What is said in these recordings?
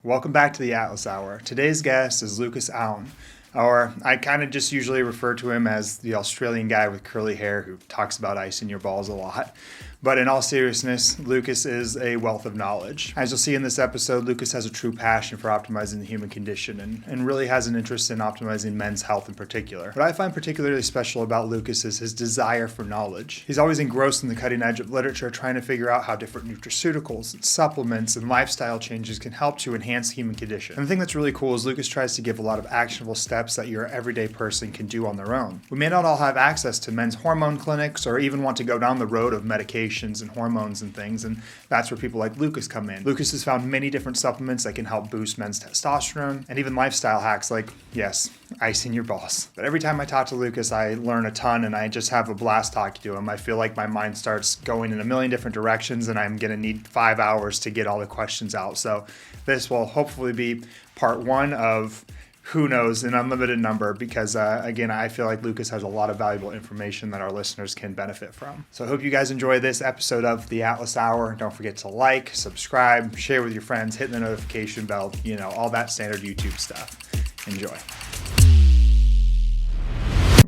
Welcome back to the Atlas Hour. Today's guest is Lucas Aoun, or I kind of just usually refer to him as the Australian guy with curly hair who talks about icing your balls a lot. But in all seriousness, Lucas is a wealth of knowledge. As you'll see in this episode, Lucas has a true passion for optimizing the human condition and really has an interest in optimizing men's health in particular. What I find particularly special about Lucas is his desire for knowledge. He's always engrossed in the cutting edge of literature, trying to figure out how different nutraceuticals and supplements and lifestyle changes can help to enhance the human condition. And the thing that's really cool is Lucas tries to give a lot of actionable steps that your everyday person can do on their own. We may not all have access to men's hormone clinics or even want to go down the road of medication and hormones and things, and that's where people like Lucas come in. Lucas has found many different supplements that can help boost men's testosterone and even lifestyle hacks like, yes, icing your balls. But every time I talk to Lucas, I learn a ton and I just have a blast talking to him. I feel like my mind starts going in a million different directions and I'm going to need 5 hours to get all the questions out. So this will hopefully be part one of who knows, an unlimited number, because again, I feel like Lucas has a lot of valuable information that our listeners can benefit from. So I hope you guys enjoy this episode of the Atlas Hour. Don't forget to like, subscribe, share with your friends, hit the notification bell, all that standard YouTube stuff. Enjoy.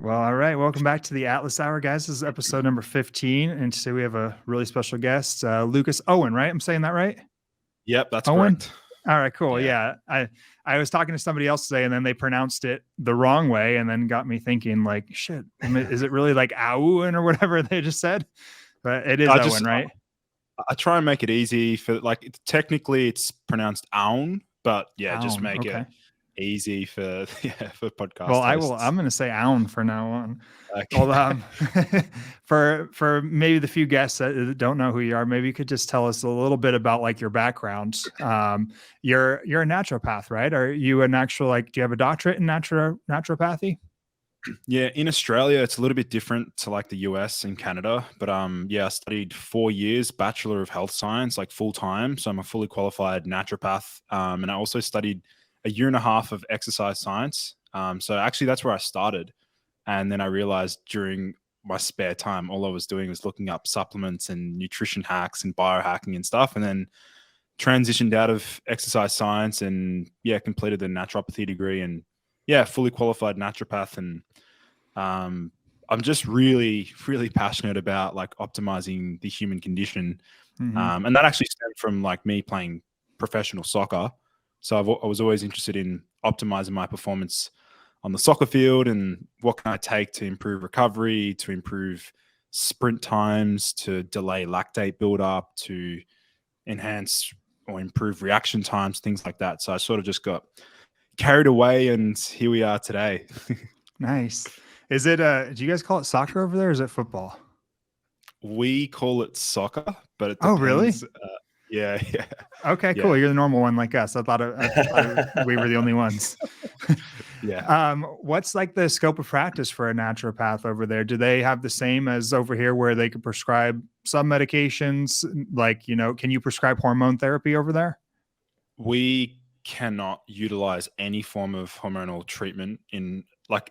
Well, all right. Welcome back to the Atlas Hour, guys. This is episode number 15. And today we have a really special guest, Lucas Aoun, right? I'm saying that right? Yep, that's Aoun? correct. All right, cool. Yeah. I was talking to somebody else today and then they pronounced it the wrong way and then got me thinking like, shit, is it really like AOUN or whatever they just said? But it is Owen, right? I try and make it easy for technically it's pronounced AOUN, but yeah, Aoun, just make it easy for podcast. Well, hosts. I'm going to say AOUN for now on. Okay. Well, for maybe the few guests that don't know who you are, maybe you could just tell us a little bit about like your background. You're a naturopath, right? Are you an actual do you have a doctorate in naturopathy? Yeah, in Australia it's a little bit different to like the US and Canada, but I studied 4 years Bachelor of Health Science, like full time. So I'm a fully qualified naturopath, and I also studied a year and a half of exercise science. So actually that's where I started. And then I realized during my spare time, all I was doing was looking up supplements and nutrition hacks and biohacking and stuff. And then transitioned out of exercise science and completed the naturopathy degree and fully qualified naturopath. And I'm just really, really passionate about like optimizing the human condition. Mm-hmm. And that actually stemmed from like me playing professional soccer. So I was always interested in optimizing my performance on the soccer field and what can I take to improve recovery, to improve sprint times, to delay lactate buildup, to enhance or improve reaction times, things like that. So I sort of just got carried away and here we are today. Nice. Is it, do you guys call it soccer over there or is it football? We call it soccer, but it depends. Oh, really? Yeah. Okay, cool. You're the normal one like us. I thought we were the only ones. Yeah. What's like the scope of practice for a naturopath over there? Do they have the same as over here where they could prescribe some medications? Like, can you prescribe hormone therapy over there? We cannot utilize any form of hormonal treatment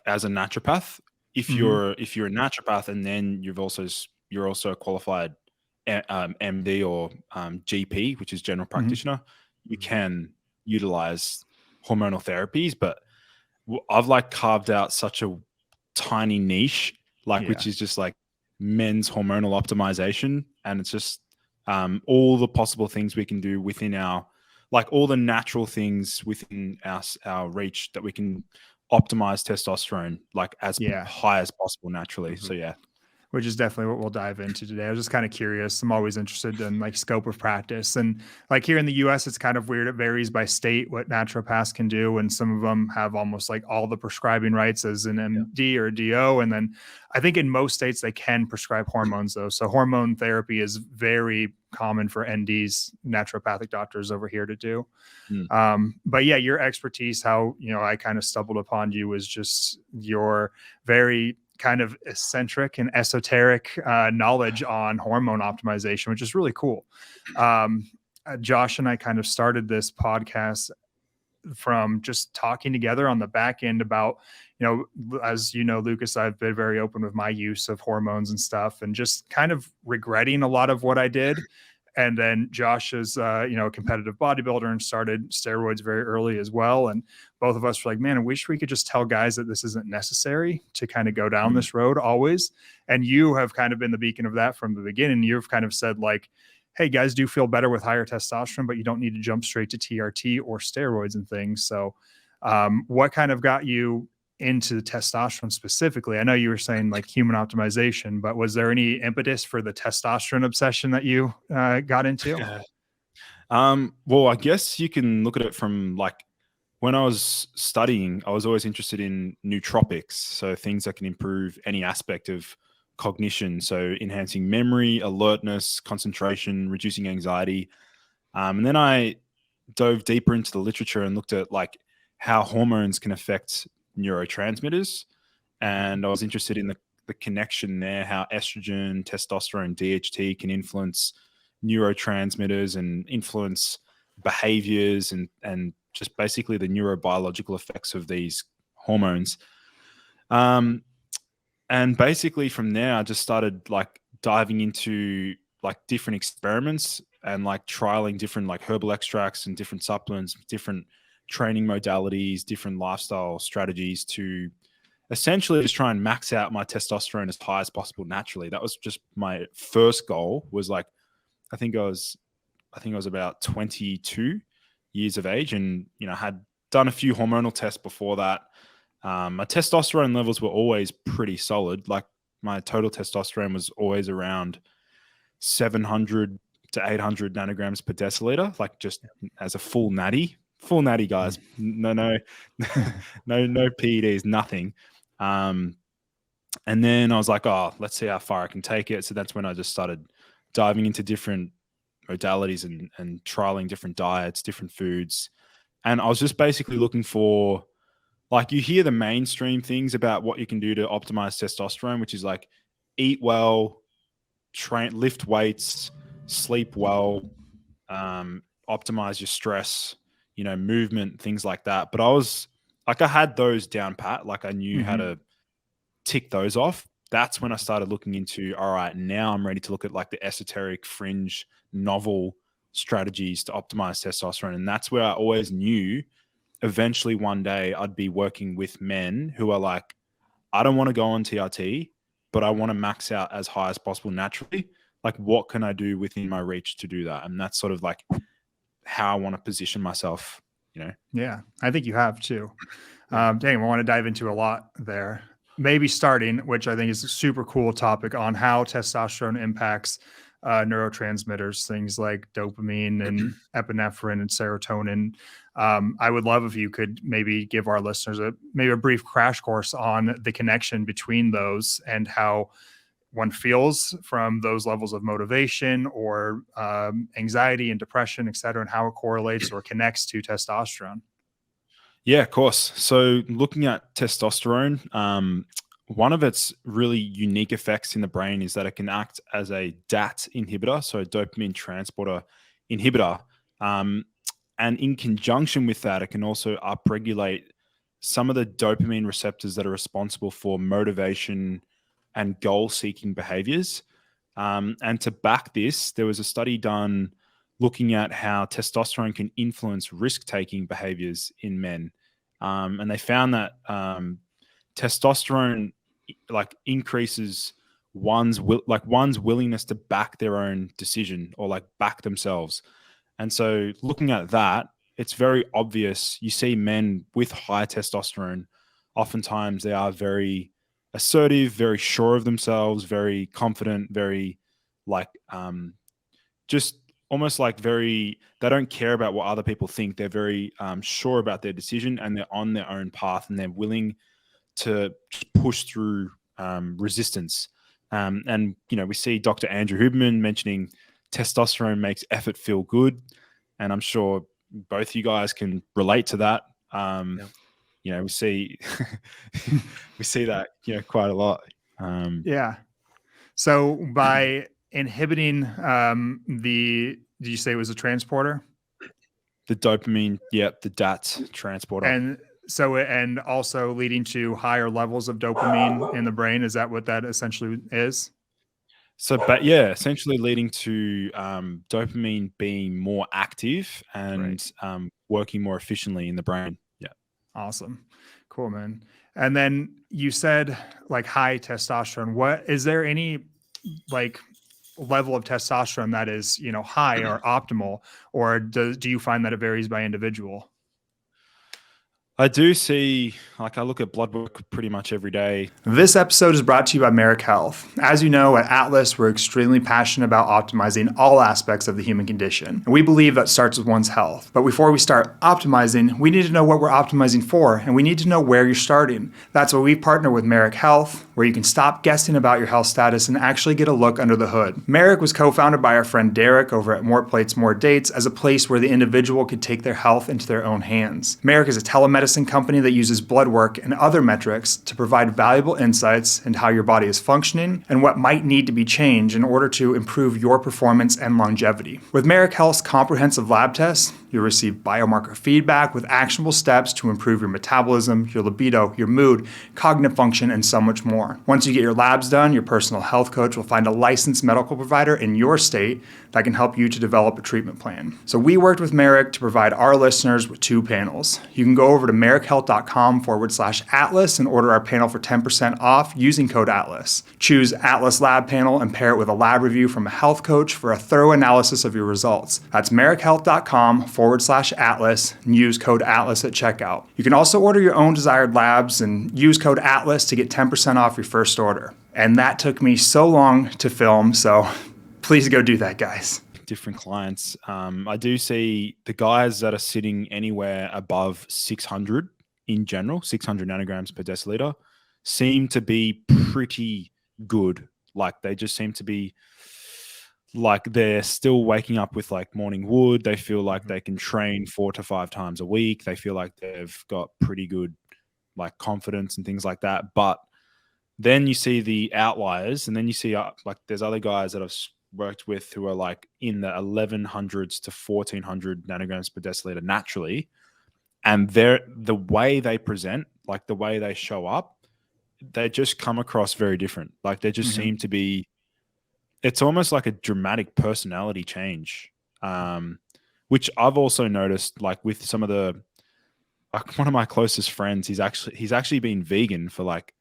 as a naturopath. If you're a naturopath and then you're also a qualified MD or GP, which is general practitioner, you can utilize hormonal therapies, but I've like carved out such a tiny niche, which is just like men's hormonal optimization. And it's just all the possible things we can do within all the natural things within our reach that we can optimize testosterone as high as possible naturally. So which is definitely what we'll dive into today. I was just kind of curious. I'm always interested in like scope of practice. And like here in the US, it's kind of weird. It varies by state what naturopaths can do. And some of them have almost like all the prescribing rights as an MD or DO. And then I think in most states they can prescribe hormones though. So hormone therapy is very common for NDs, naturopathic doctors over here to do. But yeah, your expertise, how, I kind of stumbled upon you was just your very kind of eccentric and esoteric knowledge on hormone optimization, which is really cool. Josh and I kind of started this podcast from just talking together on the back end about, as you know, Lucas, I've been very open with my use of hormones and stuff and just kind of regretting a lot of what I did And then Josh is, a competitive bodybuilder and started steroids very early as well. And both of us were like, man, I wish we could just tell guys that this isn't necessary to kind of go down this road always. And you have kind of been the beacon of that from the beginning. You've kind of said like, hey, guys do feel better with higher testosterone, but you don't need to jump straight to TRT or steroids and things. So what kind of got you into testosterone specifically? I know you were saying like human optimization, but was there any impetus for the testosterone obsession that you got into? Well, I guess you can look at it from like when I was studying, I was always interested in nootropics. So things that can improve any aspect of cognition. So enhancing memory, alertness, concentration, reducing anxiety. And then I dove deeper into the literature and looked at like how hormones can affect neurotransmitters. And I was interested in the connection there, how estrogen, testosterone, DHT can influence neurotransmitters and influence behaviors and just basically the neurobiological effects of these hormones. And basically from there, I just started like diving into like different experiments and like trialing different like herbal extracts and different supplements, different training modalities, different lifestyle strategies to essentially just try and max out my testosterone as high as possible naturally. That was just my first goal. Was like, I think I was about 22 years of age, and had done a few hormonal tests before that. My testosterone levels were always pretty solid. Like my total testosterone was always around 700 to 800 nanograms per deciliter, like just as a full natty, guys. No, no PEDs, nothing. And then I was like, oh, let's see how far I can take it. So that's when I just started diving into different modalities and trialing different diets, different foods. And I was just basically looking for, like, you hear the mainstream things about what you can do to optimize testosterone, which is like eat well, lift weights, sleep well, optimize your stress, movement, things like that. But I was like, I had those down pat. Like I knew how to tick those off. That's when I started looking into, all right, now I'm ready to look at like the esoteric, fringe, novel strategies to optimize testosterone. And that's where I always knew eventually one day I'd be working with men who are like, I don't want to go on TRT, but I want to max out as high as possible naturally. Like, what can I do within my reach to do that? And that's sort of like how I want to position myself, Yeah, I think you have too. Dang, I want to dive into a lot there. Maybe starting, which I think is a super cool topic on how testosterone impacts neurotransmitters, things like dopamine and epinephrine and serotonin. I would love if you could maybe give our listeners maybe a brief crash course on the connection between those and how one feels from those levels of motivation or anxiety and depression, et cetera, and how it correlates or connects to testosterone. Yeah, of course. So looking at testosterone, one of its really unique effects in the brain is that it can act as a DAT inhibitor, so a dopamine transporter inhibitor. And in conjunction with that, it can also upregulate some of the dopamine receptors that are responsible for motivation and goal-seeking behaviors. And to back this, there was a study done looking at how testosterone can influence risk-taking behaviors in men. And they found that testosterone like increases one's willingness to back their own decision or like back themselves. And so looking at that, it's very obvious. You see men with high testosterone, oftentimes they are very assertive, very sure of themselves, very confident, very like just almost like they don't care about what other people think. They're very sure about their decision and they're on their own path and they're willing to push through resistance. And, we see Dr. Andrew Huberman mentioning testosterone makes effort feel good. And I'm sure both you guys can relate to that. We see that, quite a lot. Yeah. So by inhibiting did you say it was a transporter? The dopamine, the DAT transporter. And also leading to higher levels of dopamine in the brain. Is that what that essentially is? So, but yeah, essentially leading to dopamine being more active Right. and working more efficiently in the brain. Yeah. Awesome. Cool, man. And then you said like high testosterone. What is there any like level of testosterone that is, high or optimal, or do you find that it varies by individual? I do see, like, I look at blood work pretty much every day. This episode is brought to you by Marek Health. As you know, at Atlas, we're extremely passionate about optimizing all aspects of the human condition. And we believe that starts with one's health. But before we start optimizing, we need to know what we're optimizing for, and we need to know where you're starting. That's why we've partnered with Marek Health, where you can stop guessing about your health status and actually get a look under the hood. Marek was co-founded by our friend Derek over at More Plates, More Dates as a place where the individual could take their health into their own hands. Marek is a telemedicine company that uses blood work and other metrics to provide valuable insights into how your body is functioning and what might need to be changed in order to improve your performance and longevity. With Marek Health's comprehensive lab tests, you'll receive biomarker feedback with actionable steps to improve your metabolism, your libido, your mood, cognitive function, and so much more. Once you get your labs done, your personal health coach will find a licensed medical provider in your state that can help you to develop a treatment plan. So we worked with Marek to provide our listeners with 2 panels. You can go over to marekhealth.com/Atlas and order our panel for 10% off using code ATLAS. Choose Atlas Lab Panel and pair it with a lab review from a health coach for a thorough analysis of your results. That's marekhealth.com/Atlas and use code ATLAS at checkout. You can also order your own desired labs and use code ATLAS to get 10% off your first order. And that took me so long to film, so please go do that, guys. Different clients. I do see the guys that are sitting anywhere above 600 in general, 600 nanograms per deciliter, seem to be pretty good. Like they just seem to be like they're still waking up with like morning wood. They feel like they can train 4 to 5 times a week. They feel like they've got pretty good like confidence and things like that. But then you see the outliers, and then you see like there's other guys that I've worked with who are like in the 1100s to 1400 nanograms per deciliter naturally, and the way they present, like the way they show up, they just come across very different. Like they just seem to be, it's almost like a dramatic personality change, which I've also noticed like with some of the, like one of my closest friends, he's actually been vegan for like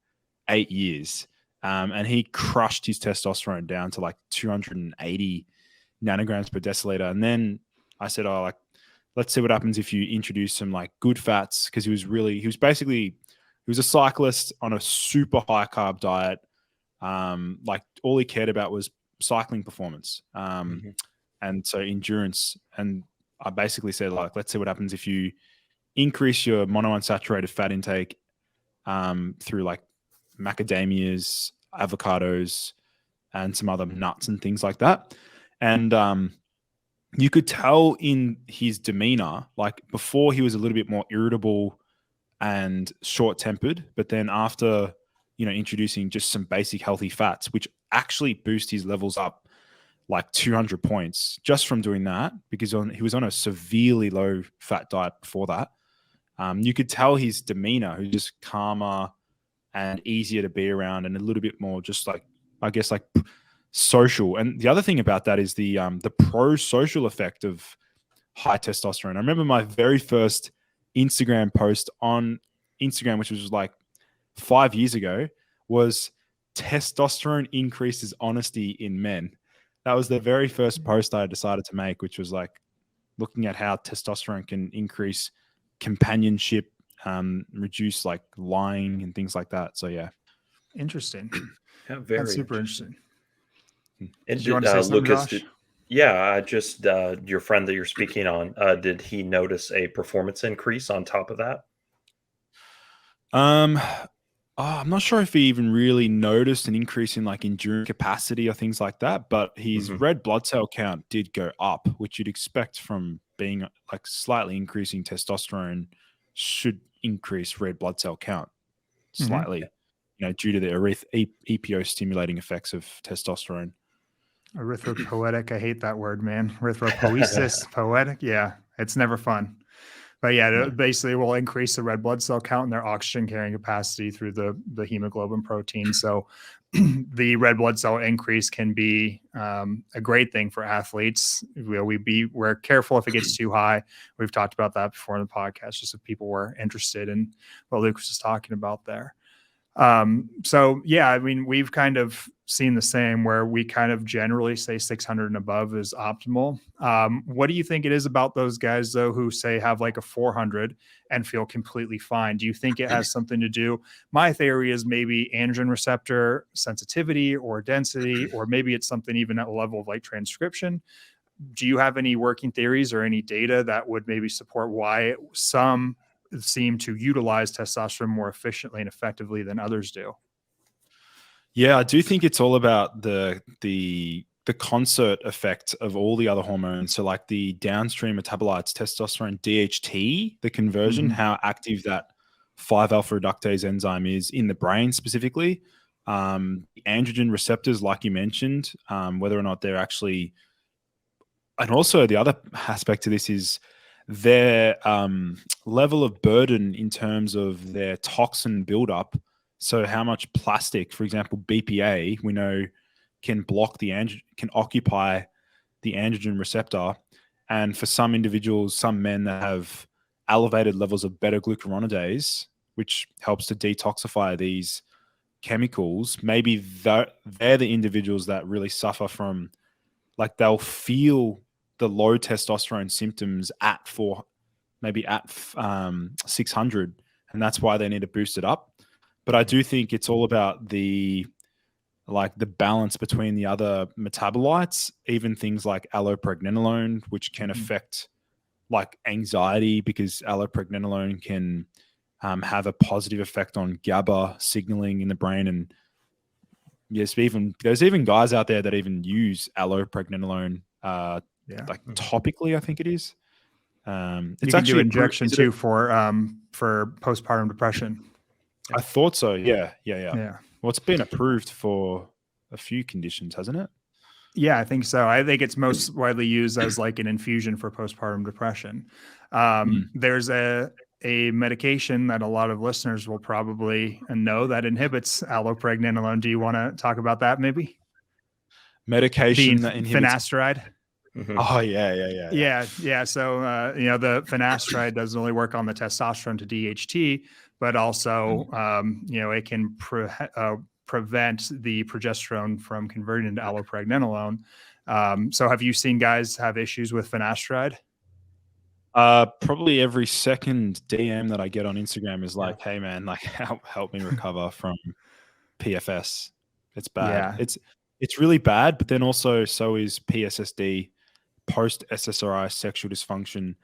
8 years. And he crushed his testosterone down to like 280 nanograms per deciliter. And then I said, oh, like, let's see what happens if you introduce some like good fats. Cause he was a cyclist on a super high carb diet. Like all he cared about was cycling performance. And so endurance. And I basically said like, let's see what happens if you increase your monounsaturated fat intake, through like macadamias, avocados, and some other nuts and things like that. And you could tell in his demeanor, like before he was a little bit more irritable and short-tempered, but then after, introducing just some basic healthy fats, which actually boost his levels up like 200 points just from doing that, because he was on a severely low fat diet before that. You could tell his demeanor, who's just calmer and easier to be around, and a little bit more just like, I guess, like social. And the other thing about that is the pro-social effect of high testosterone. I remember my very first Instagram post on Instagram, which was like 5 years ago, was testosterone increases honesty in men. That was the very first post I decided to make, which was like looking at how testosterone can increase companionship, reduce like lying and things like that. So yeah. Interesting. Yeah, very That's super interesting. And Did you want to say something, Lucas, Josh? just your friend that you're speaking on, did he notice a performance increase on top of that? I'm not sure if he even really noticed an increase in like endurance capacity or things like that, but his red blood cell count did go up, which you'd expect from being like slightly increasing testosterone should increase red blood cell count slightly, due to the EPO stimulating effects of testosterone. Erythropoetic. I hate that word, man. Erythropoiesis, poetic. Yeah, it's never fun. But yeah, basically will increase the red blood cell count and their oxygen carrying capacity through the hemoglobin protein. So the red blood cell increase can be a great thing for athletes. We're careful if it gets too high. We've talked about that before in the podcast, just if people were interested in what Lucas was talking about there. So yeah, I mean, we've kind of seen the same where we kind of generally say 600 and above is optimal. What do you think it is about those guys though, who say have like a 400 and feel completely fine? Do you think it has something to do? My theory is maybe androgen receptor sensitivity or density, or maybe it's something even at a level of like transcription. Do you have any working theories or any data that would maybe support why some seem to utilize testosterone more efficiently and effectively than others do? Yeah, I do think it's all about the concert effect of all the other hormones. So like the downstream metabolites, testosterone, DHT, the conversion, how active that 5-alpha reductase enzyme is in the brain specifically. The androgen receptors, like you mentioned, whether or not they're actually, and also the other aspect to this is their level of burden in terms of their toxin buildup. So how much plastic, for example, BPA, we know can occupy the androgen receptor. And for some individuals, some men that have elevated levels of beta-glucuronidase, which helps to detoxify these chemicals, maybe they're the individuals that really suffer from, like, they'll feel the low testosterone symptoms at 600, and that's why they need to boost it up. But I do think it's all about the balance between the other metabolites, even things like allopregnenolone, which can affect like anxiety, because allopregnenolone can have a positive effect on GABA signaling in the brain. And yes, there's even guys out there that even use allopregnenolone like topically, I think it is. It's you can actually do injection too for postpartum depression. I thought so. Yeah. Well, it's been approved for a few conditions, hasn't it? Yeah, I think so. I think it's most widely used as like an infusion for postpartum depression. There's a medication that a lot of listeners will probably know that inhibits allopregnenolone. Do you want to talk about that maybe? Medication that inhibits finasteride. Oh, yeah. So, the finasteride doesn't only work on the testosterone to DHT, but also, it can prevent the progesterone from converting into allopregnenolone. So have you seen guys have issues with finasteride? Probably every second DM that I get on Instagram is like, hey man, like help me recover from PFS. It's bad. Yeah. It's really bad, but then also so is PSSD, post SSRI sexual dysfunction.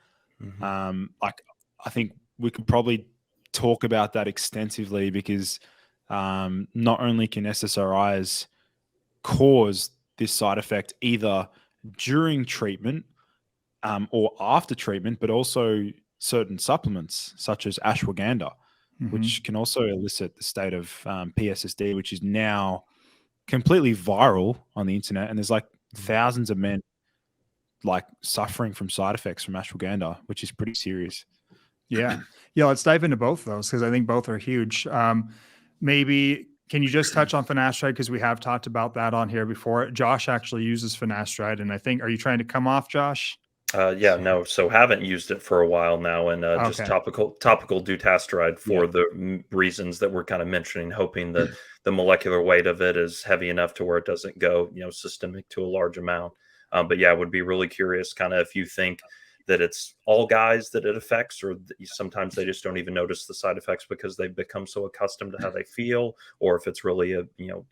Like I think we could probably talk about that extensively, because not only can SSRIs cause this side effect either during treatment or after treatment, but also certain supplements such as ashwagandha, which can also elicit the state of PSSD, which is now completely viral on the internet. And there's like thousands of men like suffering from side effects from ashwagandha, which is pretty serious. Yeah. Let's dive into both of those, because I think both are huge. Maybe can you just touch on finasteride, because we have talked about that on here before. Josh actually uses finasteride, and I think, are you trying to come off, Josh? So haven't used it for a while now, and just topical dutasteride for the reasons that we're kind of mentioning, hoping that the molecular weight of it is heavy enough to where it doesn't go, systemic to a large amount. But yeah, I would be really curious kind of if you think that it's all guys that it affects, or sometimes they just don't even notice the side effects because they've become so accustomed to how they feel, or if it's really a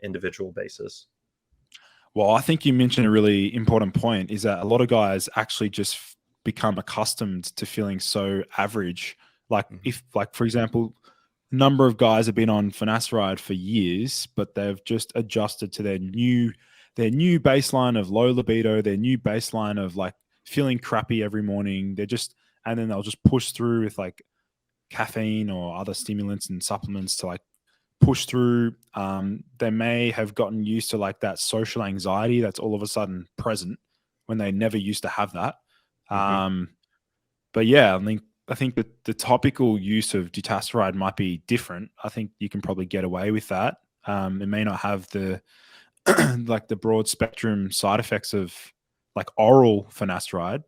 individual basis. Well, I think you mentioned a really important point, is that a lot of guys actually just become accustomed to feeling so average. Like if, like, for example, a number of guys have been on finasteride for years, but they've just adjusted to their new baseline of low libido, their new baseline of like feeling crappy every morning. And then they'll just push through with like caffeine or other stimulants and supplements to like push through. They may have gotten used to like that social anxiety that's all of a sudden present when they never used to have that. But yeah, I think I think that the topical use of dutasteride might be different. I think you can probably get away with that. It may not have the like the broad spectrum side effects of like oral finasteride,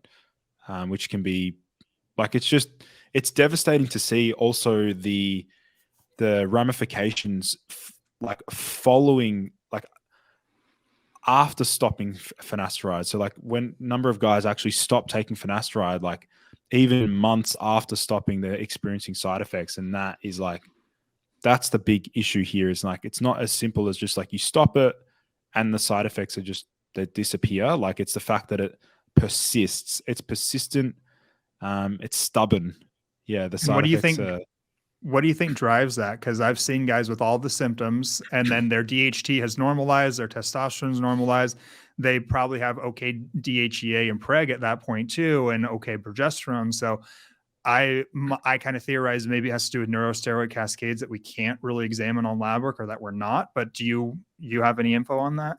which can be like it's devastating to see also the ramifications like following like after stopping finasteride. So like when number of guys actually stop taking finasteride, like even months after stopping, they're experiencing side effects, and that is like that's the big issue here. Is like it's not as simple as just like you stop it and the side effects are just they disappear. Like it's the fact that it persists. It's persistent. It's stubborn. Yeah, the And side effects are. what do you think drives that? Because I've seen guys with all the symptoms and then their DHT has normalized, their testosterone's normalized. They probably have okay DHEA and preg at that point too, and okay progesterone. So I kind of theorize maybe it has to do with neurosteroid cascades that we can't really examine on lab work or that we're not. But do you have any info on that?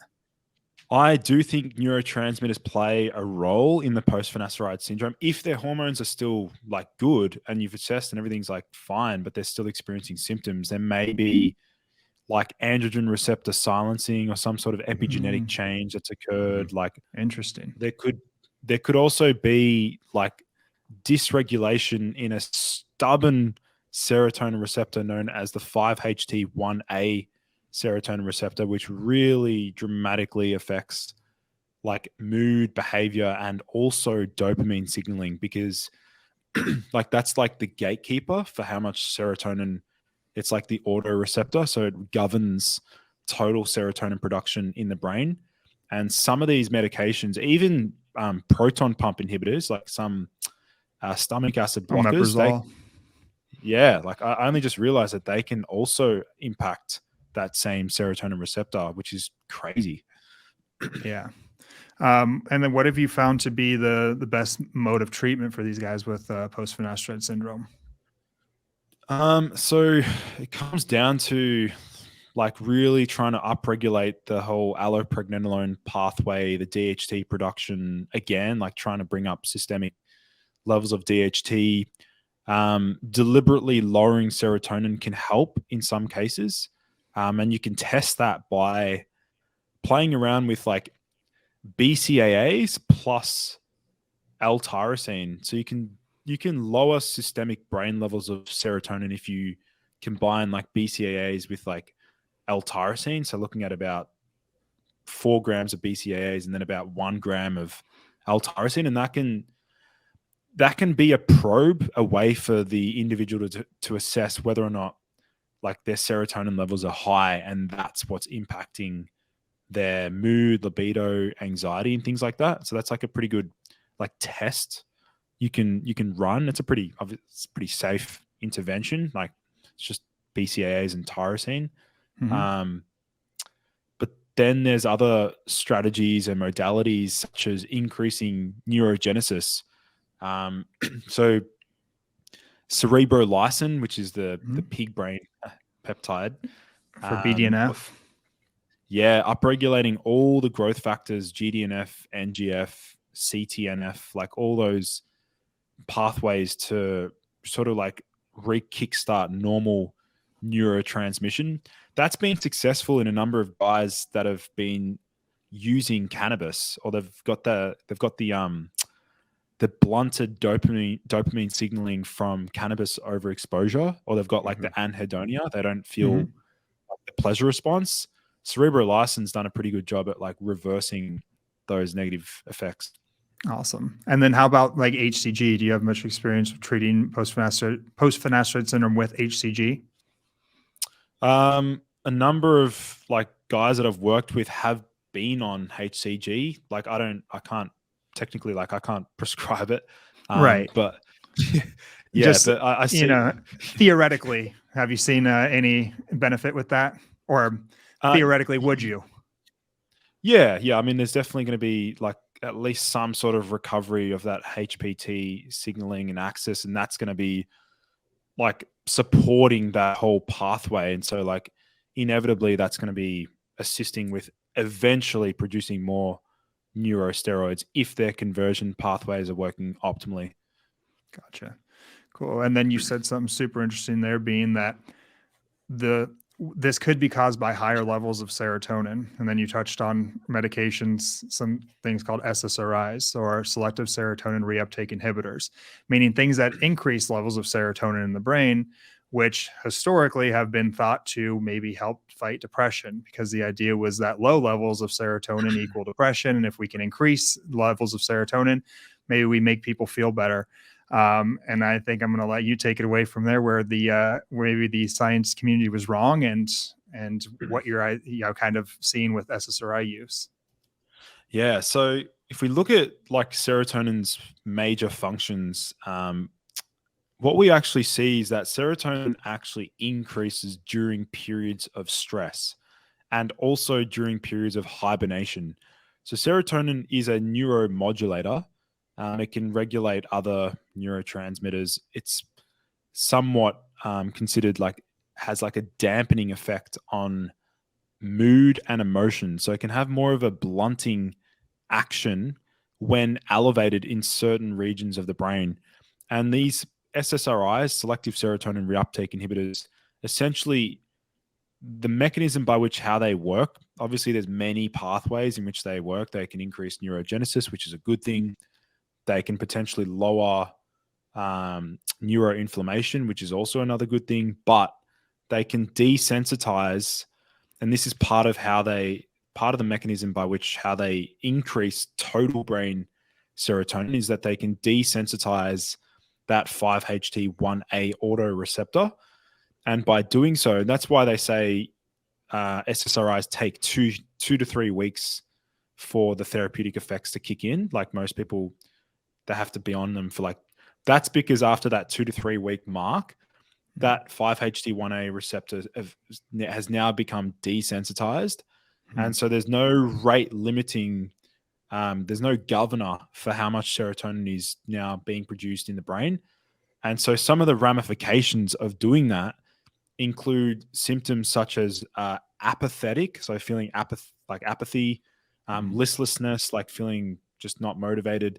I do think neurotransmitters play a role in the post-finasteride syndrome. If their hormones are still like good and you've assessed and everything's like fine, but they're still experiencing symptoms, there may be like androgen receptor silencing or some sort of epigenetic change that's occurred. Like Interesting. there could also be like dysregulation in a stubborn serotonin receptor known as the 5-HT1A serotonin receptor, which really dramatically affects like mood, behavior, and also dopamine signaling, because like that's like the gatekeeper for how much serotonin. It's like the autoreceptor, so it governs total serotonin production in the brain. And some of these medications, even proton pump inhibitors, like some stomach acid blockers, like I only just realized that they can also impact that same serotonin receptor, which is crazy. Yeah. And then what have you found to be the best mode of treatment for these guys with post-finasteride syndrome? So it comes down to like really trying to upregulate the whole allopregnanolone pathway, the DHT production again, like trying to bring up systemic levels of DHT. Deliberately lowering serotonin can help in some cases. And you can test that by playing around with like BCAAs plus L-tyrosine. So you can lower systemic brain levels of serotonin if you combine like BCAAs with like L-tyrosine. So looking at about 4 grams of BCAAs and then about 1 gram of L-tyrosine, and that can be a probe, a way for the individual to assess whether or not like their serotonin levels are high, and that's what's impacting their mood, libido, anxiety, and things like that. So that's like a pretty good like test you can run. It's pretty safe intervention. Like it's just BCAAs and tyrosine. Mm-hmm. But then there's other strategies and modalities such as increasing neurogenesis. So cerebrolysin, which is the pig brain peptide for BDNF. Yeah, upregulating all the growth factors, GDNF, NGF, CTNF, like all those pathways to sort of like kickstart normal neurotransmission. That's been successful in a number of guys that have been using cannabis, or they've got the blunted dopamine signaling from cannabis overexposure, or they've got like the anhedonia. They don't feel like the pleasure response. Cerebrolysin's done a pretty good job at like reversing those negative effects. Awesome. And then how about like HCG? Do you have much experience with treating post-finasteride syndrome with HCG? A number of like guys that I've worked with have been on HCG. Like I can't technically, like I can't prescribe it. Right. But yeah, just, but I see, theoretically, have you seen any benefit with that? Or theoretically, would you? Yeah. I mean, there's definitely going to be like at least some sort of recovery of that HPT signaling and access, and that's going to be like supporting that whole pathway. And so like inevitably that's going to be assisting with eventually producing more neurosteroids if their conversion pathways are working optimally. Gotcha. Cool. And then you said something super interesting there, being that this could be caused by higher levels of serotonin. And then you touched on medications, some things called SSRIs, or selective serotonin reuptake inhibitors, meaning things that increase levels of serotonin in the brain, which historically have been thought to maybe help fight depression, because the idea was that low levels of serotonin equal depression. And if we can increase levels of serotonin, maybe we make people feel better. And I think I'm going to let you take it away from there, where maybe the science community was wrong, and what you're kind of seeing with SSRI use. Yeah. So if we look at like serotonin's major functions, what we actually see is that serotonin actually increases during periods of stress and also during periods of hibernation. So serotonin is a neuromodulator. It can regulate other neurotransmitters. It's somewhat considered like has like a dampening effect on mood and emotion. So it can have more of a blunting action when elevated in certain regions of the brain. And these SSRIs, selective serotonin reuptake inhibitors, essentially the mechanism by which how they work, obviously there's many pathways in which they work. They can increase neurogenesis, which is a good thing. They can potentially lower neuroinflammation, which is also another good thing, but they can desensitize, and this is part of the mechanism by which how they increase total brain serotonin is that they can desensitize that 5-HT1A autoreceptor. And by doing so, that's why they say SSRIs take two to 3 weeks for the therapeutic effects to kick in. Like most people, they have to be on them for that's because after that 2 to 3 week mark, that 5-HT1A receptor has now become desensitized. And so there's no rate limiting, there's no governor for how much serotonin is now being produced in the brain. And so some of the ramifications of doing that include symptoms such as apathetic, so feeling apathy, listlessness, like feeling just not motivated.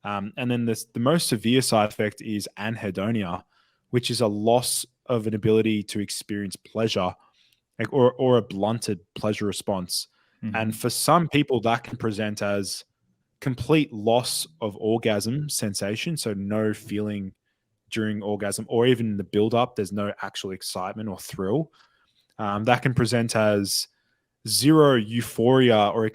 And then the most severe side effect is anhedonia, which is a loss of an ability to experience pleasure, or a blunted pleasure response. And for some people, that can present as complete loss of orgasm sensation, so no feeling during orgasm, or even the build-up, there's no actual excitement or thrill. That can present as zero euphoria or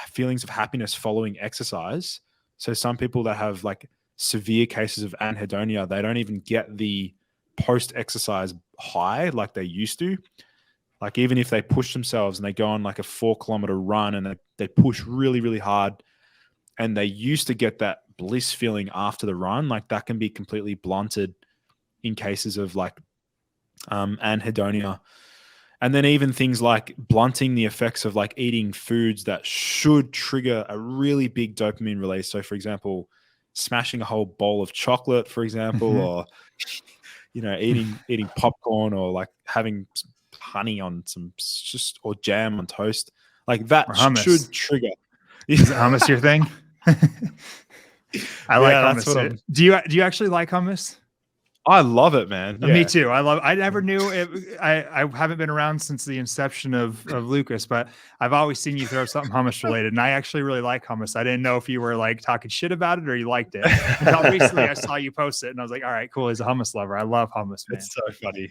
feelings of happiness following exercise. So some people that have like severe cases of anhedonia, they don't even get the post-exercise high like they used to. Like even if they push themselves and they go on like a 4-kilometer run and they push really, really hard, and they used to get that bliss feeling after the run, like that can be completely blunted in cases of like anhedonia. And then even things like blunting the effects of like eating foods that should trigger a really big dopamine release. So for example, smashing a whole bowl of chocolate, for example, or, eating popcorn, or like having honey on or jam on toast. Like that should trigger. Is hummus your thing? I like hummus. Do you actually like hummus? I love it, man. Yeah. Me too. I never knew it. I haven't been around since the inception of Lucas, but I've always seen you throw something hummus related, and I actually really like hummus. I didn't know if you were like talking shit about it or you liked it. Until recently, I saw you post it, and I was like, all right, cool. He's a hummus lover. I love hummus, man. It's so funny.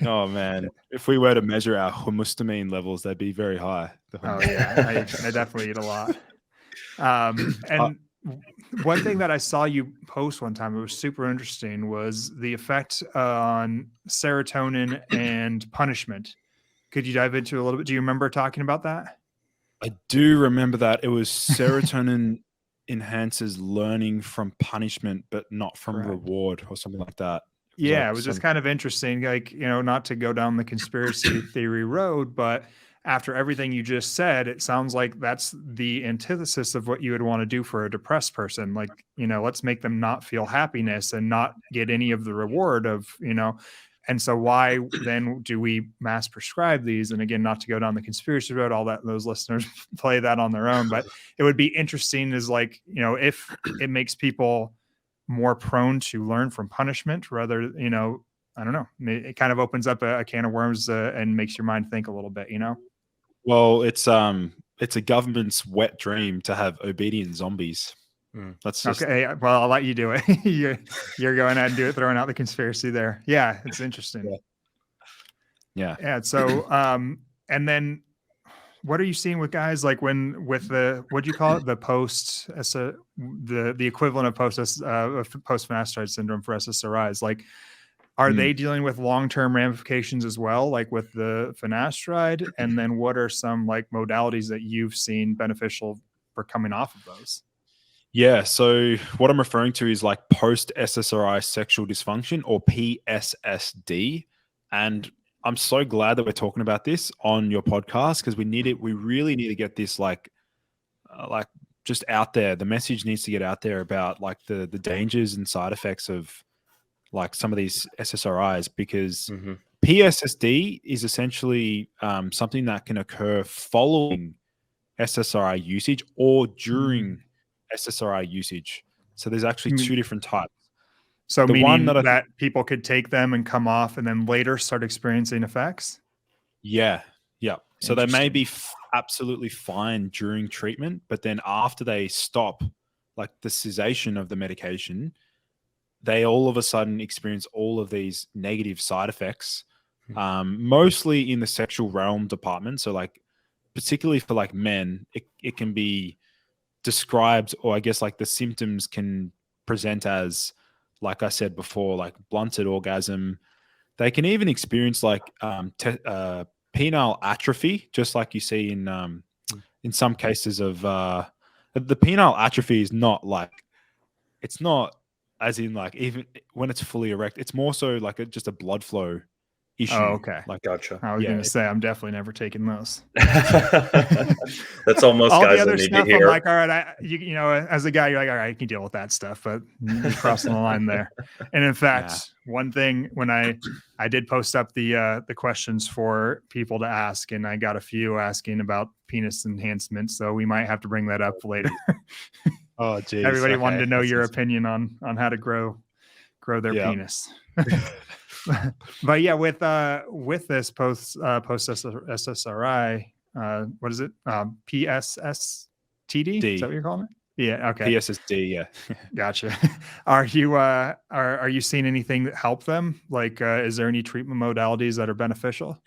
Oh man, if we were to measure our hummustamine levels, they'd be very high. Oh yeah, I definitely eat a lot. And one thing that I saw you post one time, it was super interesting, was the effect on serotonin and punishment. Could you dive into a little bit? Do you remember talking about that? I do remember that. It was serotonin enhances learning from punishment, but not from reward, or something like that. Yeah, it was just kind of interesting, like, not to go down the conspiracy theory road, but after everything you just said, it sounds like that's the antithesis of what you would want to do for a depressed person. Like, let's make them not feel happiness and not get any of the reward of, and so why then do we mass prescribe these? And again, not to go down the conspiracy road, all that, those listeners play that on their own, but it would be interesting is like, if it makes people more prone to learn from punishment rather, I don't know. It kind of opens up a can of worms and makes your mind think a little bit, Well, it's a government's wet dream to have obedient zombies. That's just okay. Well, I'll let you do it. You're going ahead and do it, throwing out the conspiracy there. Yeah, it's interesting. Yeah. So, and then what are you seeing with guys like with the, what do you call it? The the equivalent of post finasteride syndrome for SSRIs. Like, are they dealing with long-term ramifications as well, like with the finasteride? And then what are some like modalities that you've seen beneficial for coming off of those? Yeah. So what I'm referring to is like post SSRI sexual dysfunction, or PSSD. And I'm so glad that we're talking about this on your podcast, because we need it. We really need to get this like just out there. The message needs to get out there about like the dangers and side effects of like some of these SSRIs, because PSSD is essentially something that can occur following SSRI usage or during SSRI usage. So there's actually two different types. So the meaning one that people could take them and come off and then later start experiencing effects? Yeah. So they may be absolutely fine during treatment, but then after they stop, like the cessation of the medication, they all of a sudden experience all of these negative side effects, mostly in the sexual realm department. So like, particularly for like men, it can be described, or I guess like the symptoms can present as, like I said before, like blunted orgasm. They can even experience like penile atrophy, just like you see in some cases of the penile atrophy is not like, it's not as in like even when it's fully erect, it's more so like just a blood flow issue. Oh, okay. Like, gotcha. I was going to say, I'm definitely never taking those. That's almost all guys the other need stuff. To hear. I'm like, all right, as a guy, you're like, all right, you can deal with that stuff, but you're crossing the line there. And in fact, one thing, when I did post up the questions for people to ask, and I got a few asking about penis enhancement, so we might have to bring that up later. Oh, geez. Everybody wanted to know your opinion on how to grow their penis. But yeah, with this post SSRI, what is it? PSSTD? Is that what you're calling it? Yeah. Okay. PSSD. Yeah. Gotcha. Are you seeing anything that help them? Like, is there any treatment modalities that are beneficial?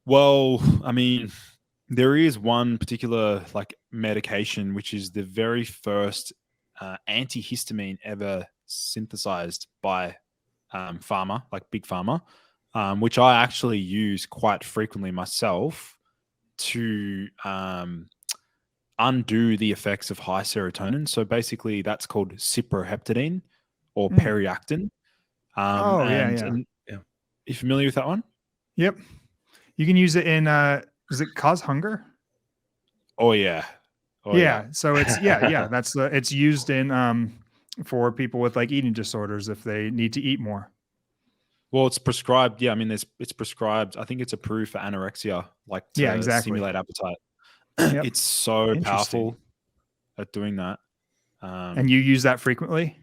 Well, I mean, there is one particular like medication, which is the very first antihistamine ever synthesized by pharma, like big pharma, which I actually use quite frequently myself to undo the effects of high serotonin. So basically that's called ciproheptadine or Periactin. Yeah. You familiar with that one? Yep. You can use it in, does it cause hunger? Oh yeah. So it's, that's it's used in, for people with like eating disorders if they need to eat more. Well, it's prescribed. Yeah, I mean, it's prescribed. I think it's approved for anorexia, like to stimulate appetite. Yep. It's so powerful at doing that. And you use that frequently?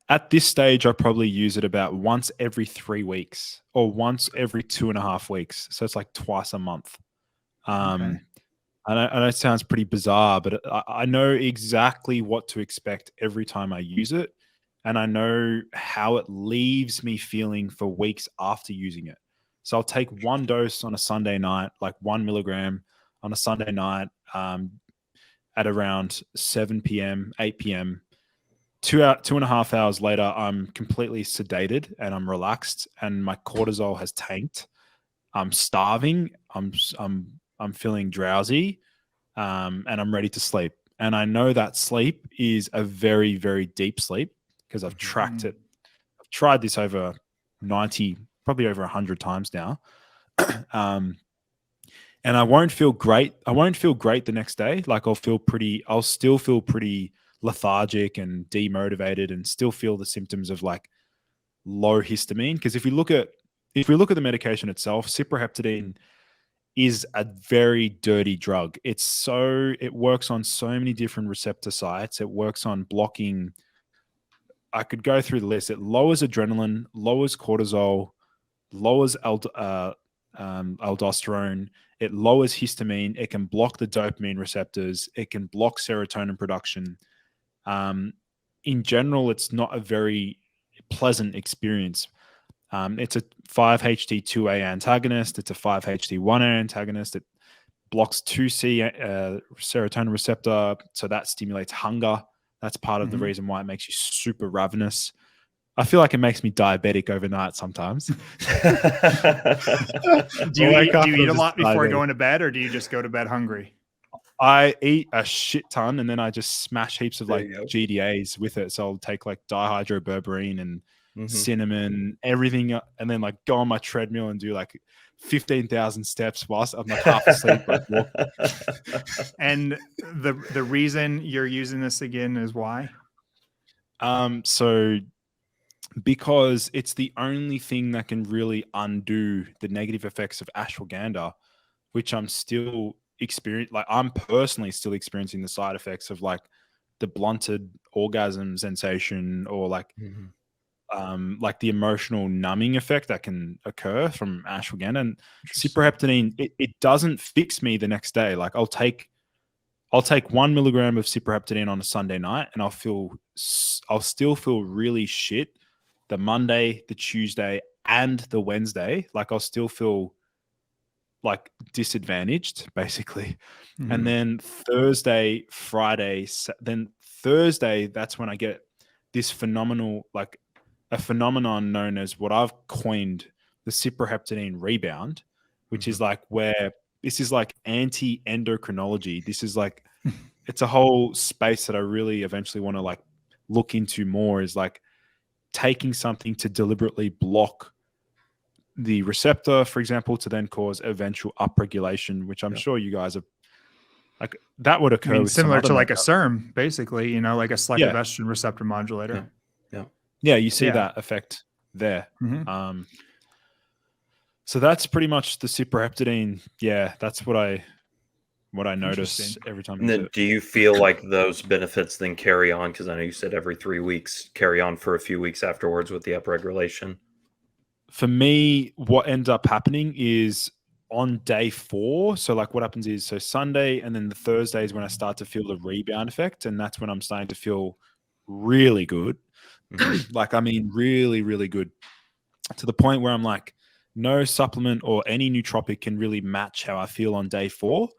At this stage, I probably use it about once every 3 weeks or once every 2.5 weeks. So it's like twice a month. Okay. I know it sounds pretty bizarre, but I know exactly what to expect every time I use it. And I know how it leaves me feeling for weeks after using it. So I'll take one dose on a Sunday night, like 1 milligram on a Sunday night at around 7 p.m., 8 p.m. 2.5 hours later, I'm completely sedated and I'm relaxed and my cortisol has tanked. I'm starving. I'm feeling drowsy, and I'm ready to sleep. And I know that sleep is a very, very deep sleep because I've tracked it. I've tried this over 90, probably over 100 times now. And I won't feel great. I won't feel great the next day. Like I'll still feel pretty lethargic and demotivated and still feel the symptoms of like low histamine. Because if we look at the medication itself, ciproheptadine is a very dirty drug. It works on so many different receptor sites. It works on blocking I could go through the list. It lowers adrenaline, lowers cortisol, lowers aldosterone. It lowers histamine. It can block the dopamine receptors. It can block serotonin production. In general, it's not a very pleasant experience. It's a 5-HT2A antagonist. It's a 5-HT1A antagonist. It blocks 2C serotonin receptor, so that stimulates hunger. That's part of the reason why it makes you super ravenous. I feel like it makes me diabetic overnight sometimes. Do you eat a lot before going to bed, or do you just go to bed hungry? I eat a shit ton, and then I just smash heaps of like GDAs with it. So I'll take like dihydroberberine and cinnamon, everything, and then like go on my treadmill and do like 15,000 steps whilst I'm like half asleep. Like and the reason you're using this again is why? So because it's the only thing that can really undo the negative effects of ashwagandha, which I'm still I'm personally still experiencing the side effects of like the blunted orgasm sensation, or like the emotional numbing effect that can occur from ashwagandha. And cyproheptadine, it doesn't fix me the next day. Like I'll take 1 milligram of cyproheptadine on a Sunday night, and I'll still feel really shit the Monday, the Tuesday, and the Wednesday. Like I'll still feel like disadvantaged, basically. And then Thursday, Friday, then Thursday, that's when I get this a phenomenon known as what I've coined the cyproheptadine rebound, which is like where this is like anti-endocrinology. This is like, it's a whole space that I really eventually want to like look into more, is like taking something to deliberately block the receptor, for example, to then cause eventual upregulation, which I'm sure you guys have, like that would occur with similar to like a SERM, basically, like a selective estrogen receptor modulator. Yeah, you see that effect there. So that's pretty much the cyproheptadine. Yeah, that's what I notice every time. And then do you feel like those benefits then carry on? Because I know you said every 3 weeks, carry on for a few weeks afterwards with the upregulation. For me, what ends up happening is on day 4. So like what happens is, so Sunday and then the Thursday is when I start to feel the rebound effect. And that's when I'm starting to feel really good. Like, I mean, really, really good, to the point where I'm like, no supplement or any nootropic can really match how I feel on day 4.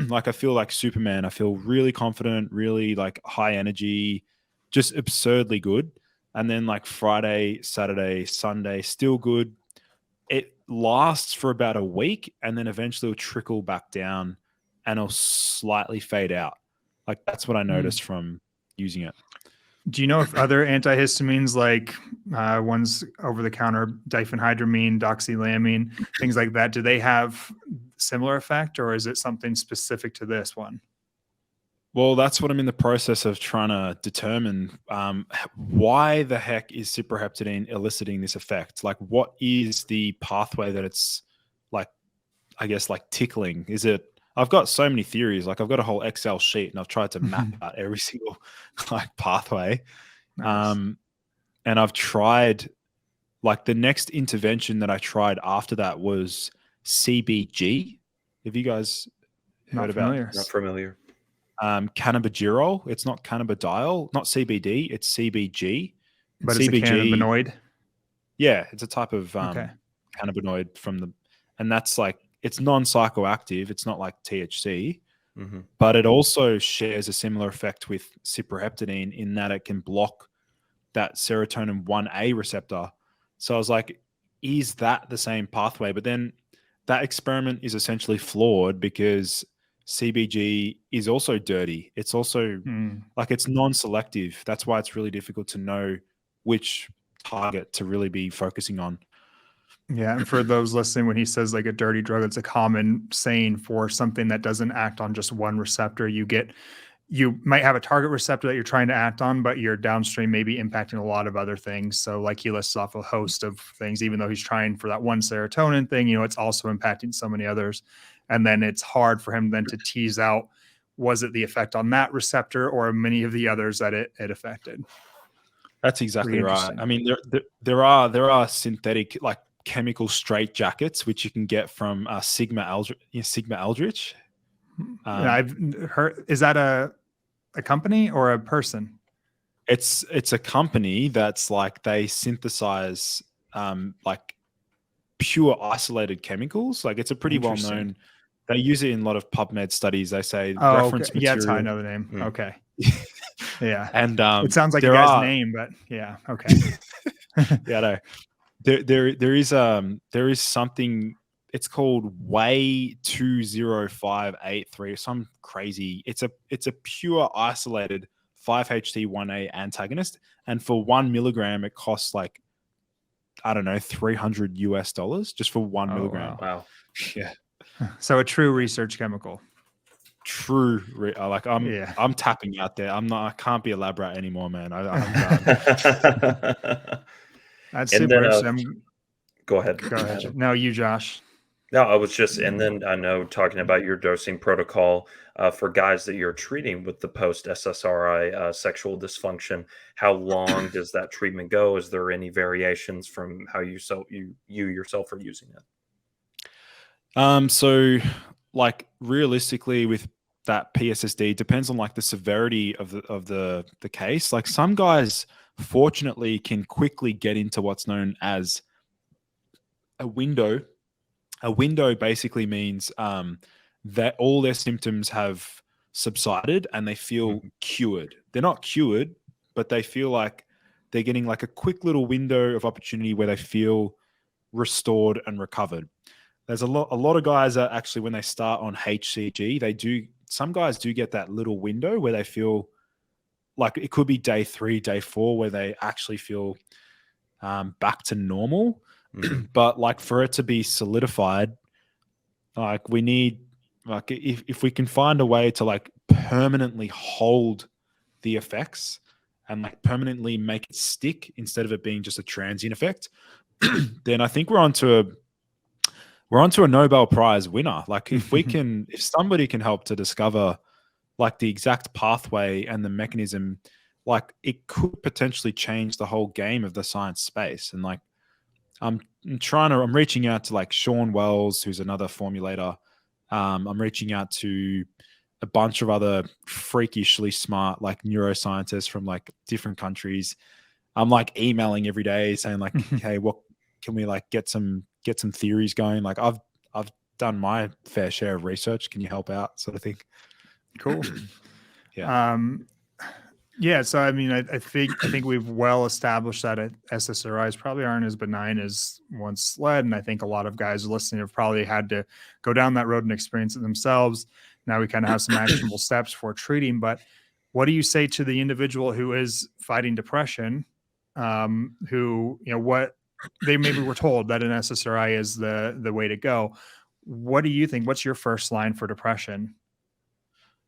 Like I feel like Superman. I feel really confident, really like high energy, just absurdly good. And then like Friday, Saturday, Sunday, still good. It lasts for about a week, and then eventually it'll trickle back down and it'll slightly fade out. Like that's what I noticed from using it. Do you know if other antihistamines, like ones over the counter, diphenhydramine, doxylamine, things like that, do they have similar effect, or is it something specific to this one? Well, that's what I'm in the process of trying to determine. Why the heck is cyproheptadine eliciting this effect? Like, what is the pathway that it's like, I guess, like tickling? Is it, I've got so many theories. Like I've got a whole Excel sheet and I've tried to map out every single like pathway. Nice. And I've tried, like the next intervention that I tried after that was CBG. Have you guys heard about it? Not familiar. Cannabigerol. It's not cannabidiol, not CBD. It's CBG. But CBG, it's a cannabinoid. Yeah, it's a type of cannabinoid and that's like, it's non-psychoactive. It's not like THC, but it also shares a similar effect with cyproheptadine in that it can block that serotonin 1A receptor. So I was like, is that the same pathway? But then that experiment is essentially flawed because CBG is also dirty. It's also like it's non-selective. That's why it's really difficult to know which target to really be focusing on. Yeah, and for those listening, when he says like a dirty drug, it's a common saying for something that doesn't act on just one receptor. You might have a target receptor that you're trying to act on, but your downstream may be impacting a lot of other things. So like he lists off a host of things, even though he's trying for that one serotonin thing, it's also impacting so many others. And then it's hard for him then to tease out, was it the effect on that receptor or many of the others that it affected? That's exactly Pretty right. interesting. I mean, there are synthetic like chemical straight jackets which you can get from Sigma Aldrich. I've heard. Is that a company or a person? It's a company that's like they synthesize like pure isolated chemicals. Like it's a pretty well Interesting. known. They use it in a lot of PubMed studies. They say Oh, okay. reference Yeah, that's how I material. know the name. Okay. Yeah. And It sounds like a there guy's are name, but yeah. Okay. yeah, no. There is something. It's called Way 20583. Some crazy. It's a pure isolated 5-HT1A antagonist, and for 1 milligram, it costs like I don't know $300 just for 1 milligram. Wow. Wow. Yeah, So a true research chemical. true. Like Yeah. I'm tapping out there. I'm not. I can't be elaborate anymore, man. I'm done. That's And super then interesting. go ahead, Go ahead. Adam. No, you, Josh. No, I was just, and then I know talking about your dosing protocol for guys that you're treating with the post SSRI sexual dysfunction. How long does that treatment go? Is there any variations from how you yourself are using it? So like realistically with that PSSD depends on like the severity of the case. Like some guys fortunately can quickly get into what's known as a window. A window basically means that all their symptoms have subsided and they feel cured. They're not cured, but they feel like they're getting like a quick little window of opportunity where they feel restored and recovered. There's a lot of guys that actually when they start on HCG, some guys do get that little window where they feel like it could be day 3, day 4 where they actually feel back to normal. But like for it to be solidified, like we need like if we can find a way to like permanently hold the effects and like permanently make it stick instead of it being just a transient effect, then I think we're onto a Nobel Prize winner. Like if somebody can help to discover like the exact pathway and the mechanism, like it could potentially change the whole game of the science space. And like I'm reaching out to like Sean Wells, who's another formulator. I'm reaching out to a bunch of other freakishly smart like neuroscientists from like different countries. I'm like emailing every day saying like, hey, what can we like get some theories going? Like I've done my fair share of research. Can you help out? Sort of thing. Cool. Yeah. Yeah. So I mean, I think we've well established that SSRIs probably aren't as benign as once led, and I think a lot of guys listening have probably had to go down that road and experience it themselves. Now we kind of have some actionable steps for treating. But what do you say to the individual who is fighting depression, who what they maybe were told that an SSRI is the way to go? What do you think? What's your first line for depression?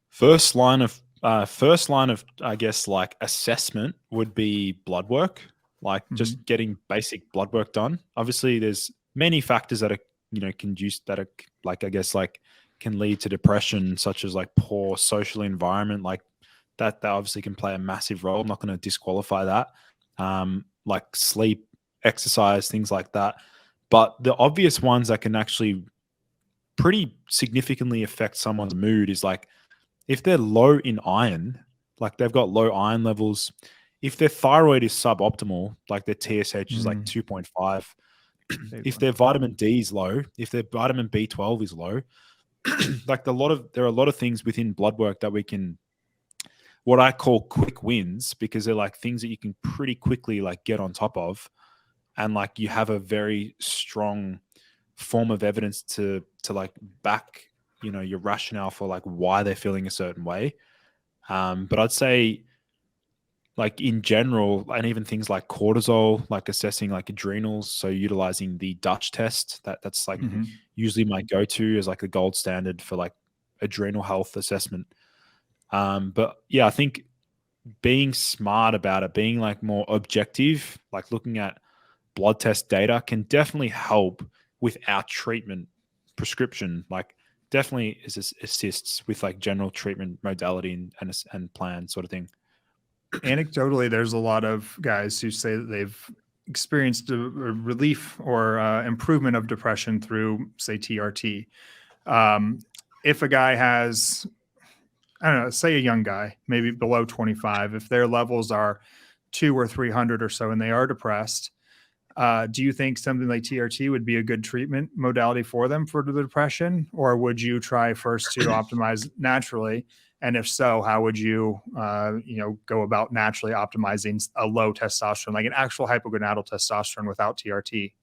First line of I guess like assessment would be blood work, like just getting basic blood work done. Obviously there's many factors that are like I guess like can lead to depression, such as like poor social environment, like that obviously can play a massive role. I'm not going to disqualify that. Like sleep, exercise, things like that. But the obvious ones that can actually pretty significantly affect someone's mood is like if they're low in iron, like they've got low iron levels, if their thyroid is suboptimal, like their TSH is like 2.5, if their vitamin D is low, if their vitamin B12 is low, like there are a lot of things within blood work that we can, what I call quick wins, because they're like things that you can pretty quickly like get on top of, and like you have a very strong form of evidence to like back your rationale for like why they're feeling a certain way. But I'd say like in general, and even things like cortisol, like assessing like adrenals, so utilizing the Dutch test, that's like usually my go-to as like the gold standard for like adrenal health assessment. But yeah, I think being smart about it, being like more objective, like looking at blood test data can definitely help with our treatment prescription. Like definitely assists with like general treatment modality and plan sort of thing. anecdotally, there's a lot of guys who say that they've experienced a relief or improvement of depression through, say, TRT. If a guy has, I don't know, say a young guy, maybe below 25, if their levels are 200 or 300 or so and they are depressed, do you think something like TRT would be a good treatment modality for them for the depression? Or would you try first to optimize naturally? And if so, how would you, go about naturally optimizing a low testosterone, like an actual hypogonadal testosterone without TRT?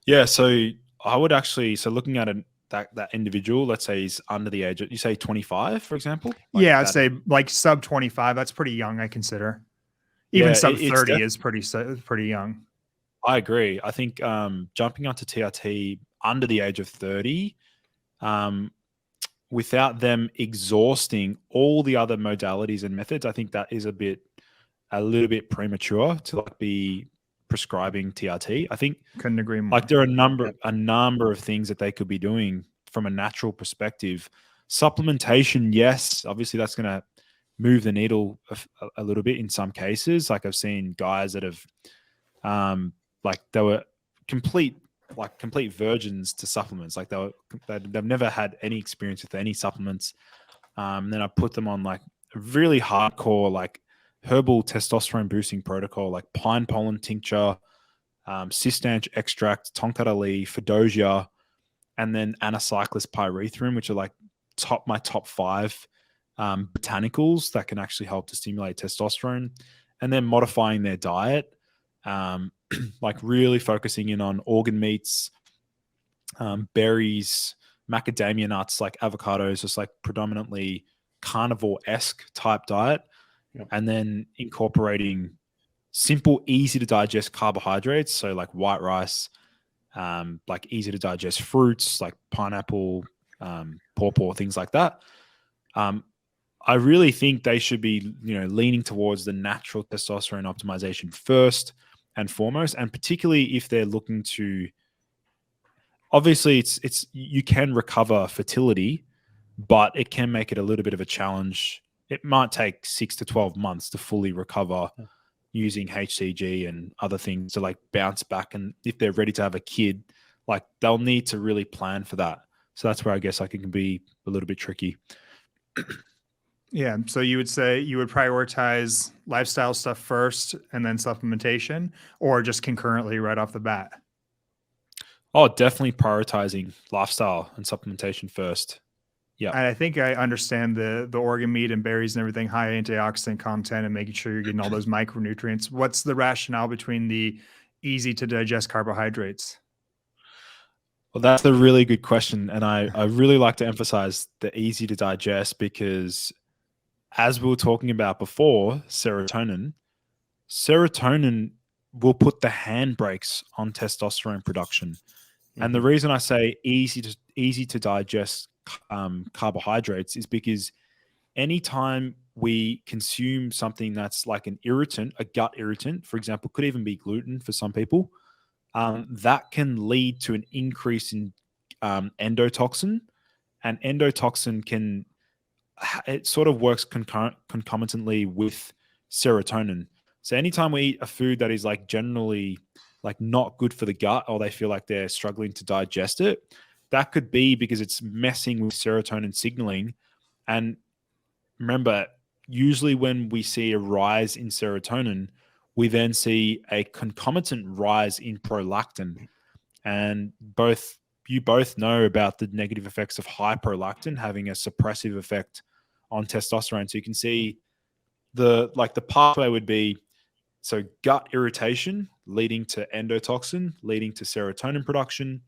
Yeah, so I would actually, so looking at that individual, let's say he's under the age of, you say 25, for example? Like Yeah, I'd that, say like sub 25. That's pretty young, I consider. Even yeah, sub it's 30 is pretty young. I agree. I think jumping onto TRT under the age of 30, without them exhausting all the other modalities and methods, I think that is a little bit premature to like be prescribing TRT. I think Couldn't agree more. like there are a number of things that they could be doing from a natural perspective. Supplementation, yes, obviously that's going to move the needle a little bit in some cases. Like I've seen guys that have like they were complete virgins to supplements. Like they've never had any experience with any supplements. Then I put them on like a really hardcore like herbal testosterone boosting protocol, like pine pollen tincture, cistanch extract, tongkat ali, fedosia, and then anacyclus pyrethrum, which are like my top 5 botanicals that can actually help to stimulate testosterone, and then modifying their diet, like really focusing in on organ meats, berries, macadamia nuts like avocados, just like predominantly carnivore-esque type diet, and then incorporating simple, easy to digest carbohydrates, so like white rice, like easy to digest fruits like pineapple, pawpaw, things like that. I really think they should be, leaning towards the natural testosterone optimization first and foremost, and particularly if they're looking to. Obviously, it's you can recover fertility, but it can make it a little bit of a challenge. It might take 6 to 12 months to fully recover using HCG and other things to like bounce back. And if they're ready to have a kid, like they'll need to really plan for that. So that's where I guess like it can be a little bit tricky. Yeah. So you would say you would prioritize lifestyle stuff first and then supplementation, or just concurrently right off the bat? Oh, definitely prioritizing lifestyle and supplementation first. Yeah. And I think I understand the organ meat and berries and everything, high antioxidant content, and making sure you're getting all those micronutrients. What's the rationale between the easy to digest carbohydrates? Well, that's a really good question. And I really like to emphasize the easy to digest because as we were talking about before, serotonin will put the handbrakes on testosterone production. Mm-hmm. And the reason I say easy to digest carbohydrates is because anytime we consume something that's like an irritant, a gut irritant, for example, could even be gluten for some people, that can lead to an increase in endotoxin, and endotoxin it sort of works concomitantly with serotonin. So anytime we eat a food that is like generally like not good for the gut, or they feel like they're struggling to digest it, that could be because it's messing with serotonin signaling. And remember, usually when we see a rise in serotonin, we then see a concomitant rise in prolactin. And you both know about the negative effects of high prolactin having a suppressive effect on testosterone. So you can see the pathway would be, so gut irritation leading to endotoxin, leading to serotonin production,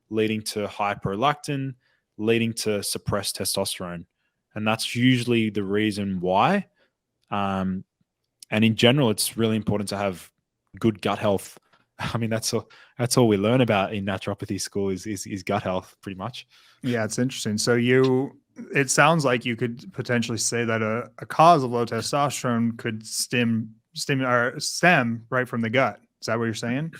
leading to high prolactin, leading to suppressed testosterone. And that's usually the reason why. And in general, it's really important to have good gut health. I mean, that's all we learn about in naturopathy school is gut health, pretty much. Yeah, it's interesting. So it sounds like you could potentially say that a cause of low testosterone could stem right from the gut. Is that what you're saying?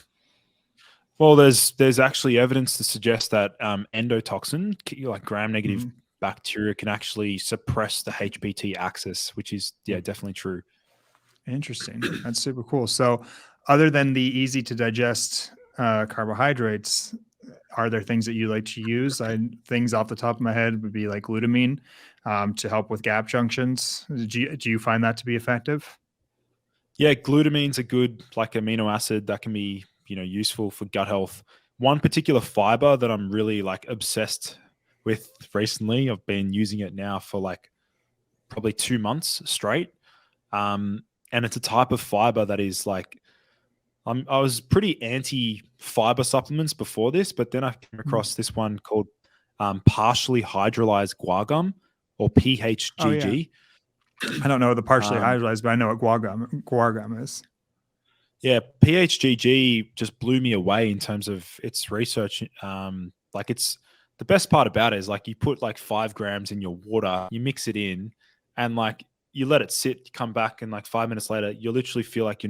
Well, there's actually evidence to suggest that endotoxin, like gram-negative bacteria can actually suppress the HPT axis, which is definitely true. Interesting. That's super cool. So other than the easy to digest carbohydrates, are there things that you like to use? Things off the top of my head would be like glutamine to help with gap junctions. Do you find that to be effective? Yeah, glutamine's a good like amino acid that can be, useful for gut health. One particular fiber that I'm really like obsessed with recently, I've been using it now for like probably 2 months straight. And it's a type of fiber that is like, I was pretty anti fiber supplements before this, but then I came across this one called partially hydrolyzed guar gum, or PHGG. Oh, yeah. I don't know the partially hydrolyzed, but I know what guar gum is. Yeah, PHGG just blew me away in terms of its research. Like it's the best part about it is like you put like 5 grams in your water, you mix it in, and like you let it sit, you come back, and like 5 minutes later, you literally feel like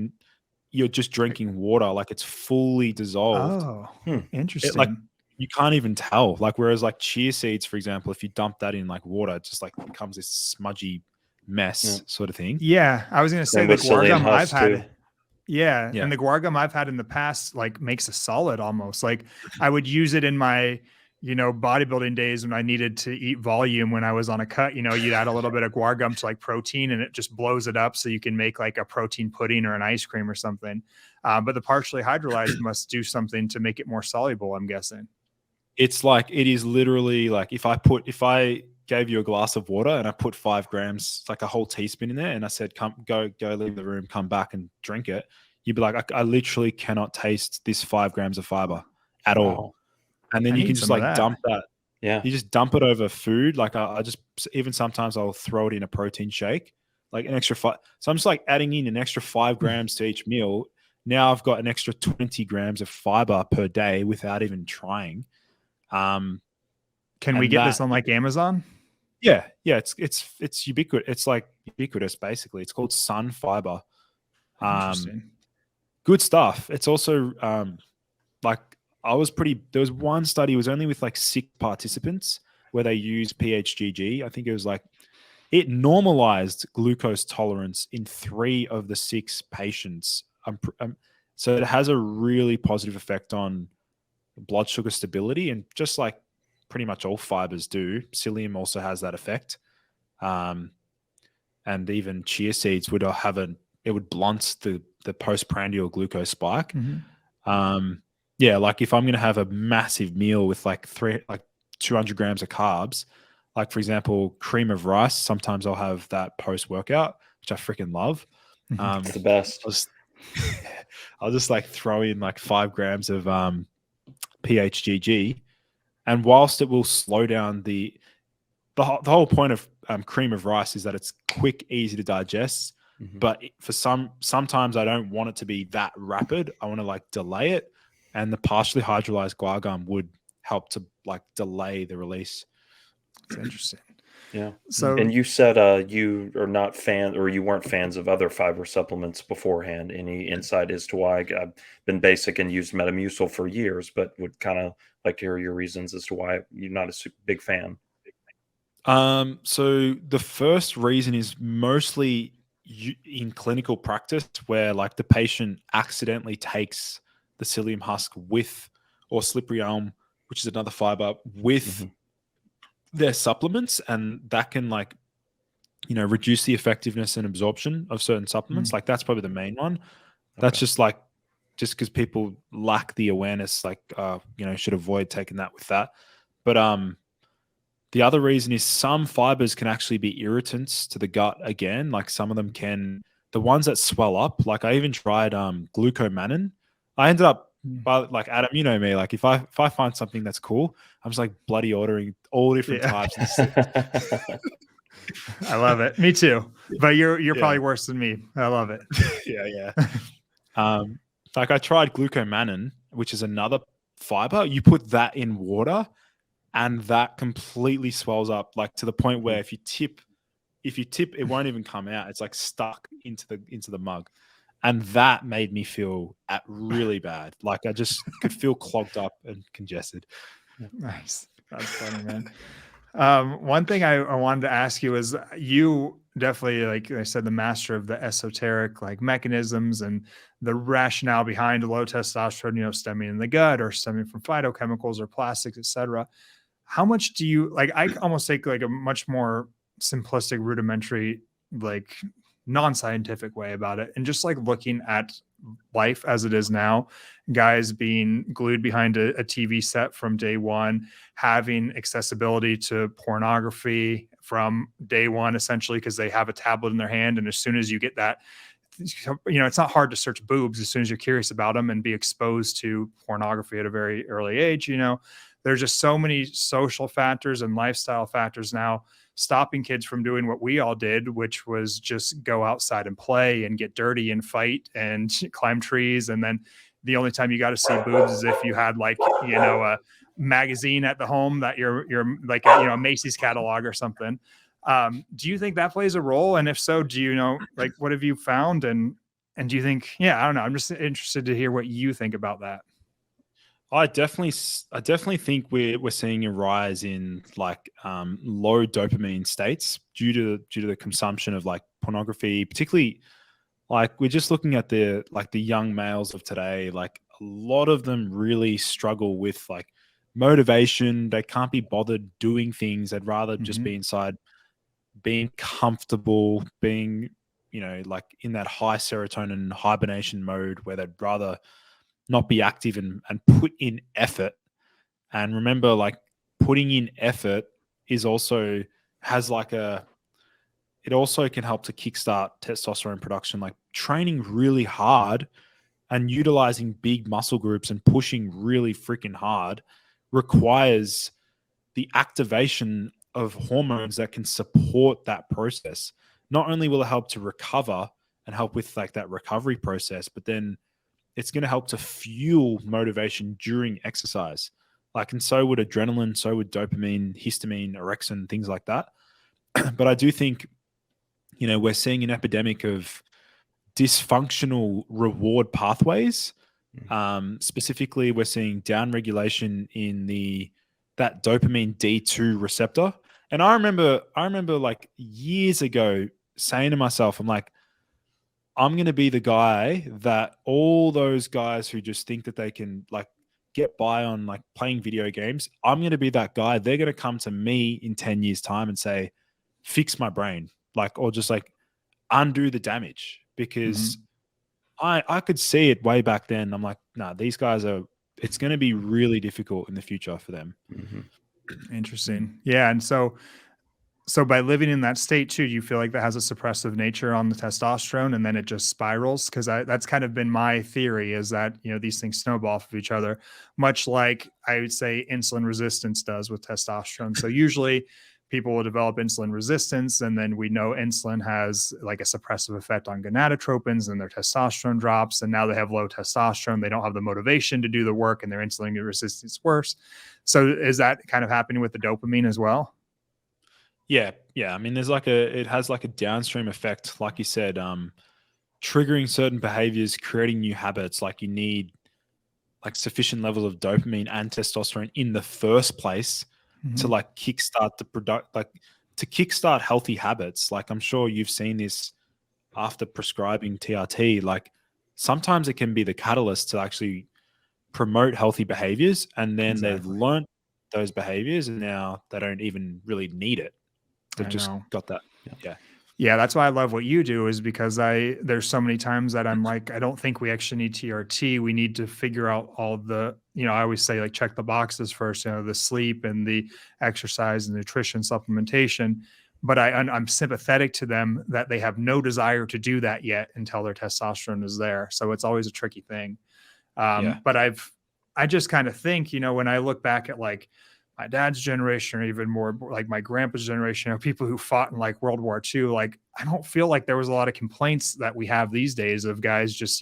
you're just drinking water, like it's fully dissolved. Oh, interesting. Like you can't even tell. Like whereas like chia seeds, for example, if you dump that in like water, it just like becomes this smudgy mess sort of thing. Yeah, I was gonna say the guar gum I've had. Too. Yeah, and the guar gum I've had in the past like makes a solid almost. Like I would use it in my bodybuilding days when I needed to eat volume when I was on a cut. You'd add a little bit of guar gum to like protein, and it just blows it up so you can make like a protein pudding or an ice cream or something. But the partially hydrolyzed must do something to make it more soluble, I'm guessing. It's like, it is literally like if I gave you a glass of water and I put 5 grams, like a whole teaspoon in there, and I said, go leave the room, come back and drink it, you'd be like, I literally cannot taste this 5 grams of fiber at all. And then you can just like dump that. Yeah. You just dump it over food. Like I just, even sometimes I'll throw it in a protein shake, like an extra 5. So I'm just like adding in an extra 5 grams to each meal. Now I've got an extra 20 grams of fiber per day without even trying. Can we get this on like Amazon? Yeah. It's ubiquitous. It's like ubiquitous basically. It's called Sun Fiber. Interesting. Good stuff. It's also like there was one study, it was only with like 6 participants where they used PHGG. I think it was like it normalized glucose tolerance in 3 of the 6 patients. So it has a really positive effect on blood sugar stability, and just like pretty much all fibers do, psyllium also has that effect. And even chia seeds would it would blunt the postprandial glucose spike. Yeah, like if I'm going to have a massive meal with like 200 grams of carbs, like for example, cream of rice, sometimes I'll have that post-workout, which I freaking love. It's the best. I'll just like throw in like 5 grams of PHGG, and whilst it will slow down the whole point of cream of rice is that it's quick, easy to digest. But for sometimes I don't want it to be that rapid. I want to like delay it. And the partially hydrolyzed guar gum would help to like delay the release. It's interesting. Yeah. So, and you said you are not you weren't fans of other fiber supplements beforehand. Any insight as to why? I've been basic and used Metamucil for years, but would kind of like to hear your reasons as to why you're not a super big fan. So the first reason is mostly in clinical practice, where like the patient accidentally takes the psyllium husk or slippery elm, which is another fiber, with their supplements, and that can like reduce the effectiveness and absorption of certain supplements. Like that's probably the main one. That's just because people lack the awareness, like should avoid taking that with that. But the other reason is some fibers can actually be irritants to the gut again. Like some of them can, the ones that swell up, like I even tried glucomannan. I ended up like Adam, you know me, like if I find something that's cool, I'm just like bloody ordering all different types. I love it. Me too. But you're probably worse than me. I love it. Yeah. Like I tried glucomannan, which is another fiber. You put that in water and that completely swells up, like to the point where if you tip, it won't even come out. It's like stuck into the mug. And that made me feel really bad. Like I just could feel clogged up and congested. Nice. That's funny, man. One thing I wanted to ask you is you definitely, like I said, the master of the esoteric like mechanisms and the rationale behind low testosterone, stemming in the gut or stemming from phytochemicals or plastics, etc. How much do you like? I almost take like a much more simplistic, rudimentary, like non-scientific way about it, and just like looking at life as it is now, guys being glued behind a TV set from day one, having accessibility to pornography from day one, essentially, because they have a tablet in their hand. And as soon as you get that, it's not hard to search boobs as soon as you're curious about them and be exposed to pornography at a very early age. There's just so many social factors and lifestyle factors now stopping kids from doing what we all did, which was just go outside and play and get dirty and fight and climb trees. And then the only time you got to see boobs is if you had like, a magazine at the home that you're like, a Macy's catalog or something. Do you think that plays a role? And if so, do you know, like, what have you found? And do you think, I don't know. I'm just interested to hear what you think about that. I definitely think we're seeing a rise in like low dopamine states due to the consumption of like pornography, particularly like we're just looking at the young males of today. Like a lot of them really struggle with like motivation. They can't be bothered doing things. They'd rather just be inside, being comfortable, being like in that high serotonin hibernation mode where they'd rather not be active and put in effort. And remember, like putting in effort is also it also can help to kickstart testosterone production. Like training really hard and utilizing big muscle groups and pushing really freaking hard requires the activation of hormones that can support that process. Not only will it help to recover and help with like that recovery process, but then it's going to help to fuel motivation during exercise. Like, and so would adrenaline, so would dopamine, histamine, orexin, things like that. But I do think, we're seeing an epidemic of dysfunctional reward pathways. Specifically, we're seeing downregulation in that dopamine D2 receptor. And I remember like years ago saying to myself, I'm like, I'm going to be the guy that all those guys who just think that they can like get by on like playing video games, I'm going to be that guy. They're going to come to me in 10 years time and say, fix my brain, like, or just like undo the damage, because I could see it way back then. I'm like, nah, these guys it's going to be really difficult in the future for them. Interesting. Yeah. And so by living in that state too, do you feel like that has a suppressive nature on the testosterone and then it just spirals? Because that's kind of been my theory, is that, these things snowball off of each other, much like I would say insulin resistance does with testosterone. So usually people will develop insulin resistance, and then we know insulin has like a suppressive effect on gonadotropins and their testosterone drops. And now they have low testosterone. They don't have the motivation to do the work and their insulin resistance worse. So is that kind of happening with the dopamine as well? Yeah. I mean, it has like a downstream effect, like you said, triggering certain behaviors, creating new habits. Like you need like sufficient levels of dopamine and testosterone in the first place to like kickstart to kickstart healthy habits. Like I'm sure you've seen this after prescribing TRT. Like sometimes it can be the catalyst to actually promote healthy behaviors, and then they've learned those behaviors and now they don't even really need it. They've just got that. Yeah, that's why I love what you do, is because there's so many times that I'm like, I don't think we actually need TRT. We need to figure out all the, I always say like check the boxes first, the sleep and the exercise and nutrition supplementation. But I'm sympathetic to them that they have no desire to do that yet until their testosterone is there. So it's always a tricky thing. But I just kind of think, when I look back at like my dad's generation, or even more like my grandpa's generation, people who fought in like World War II, like I don't feel like there was a lot of complaints that we have these days of guys just,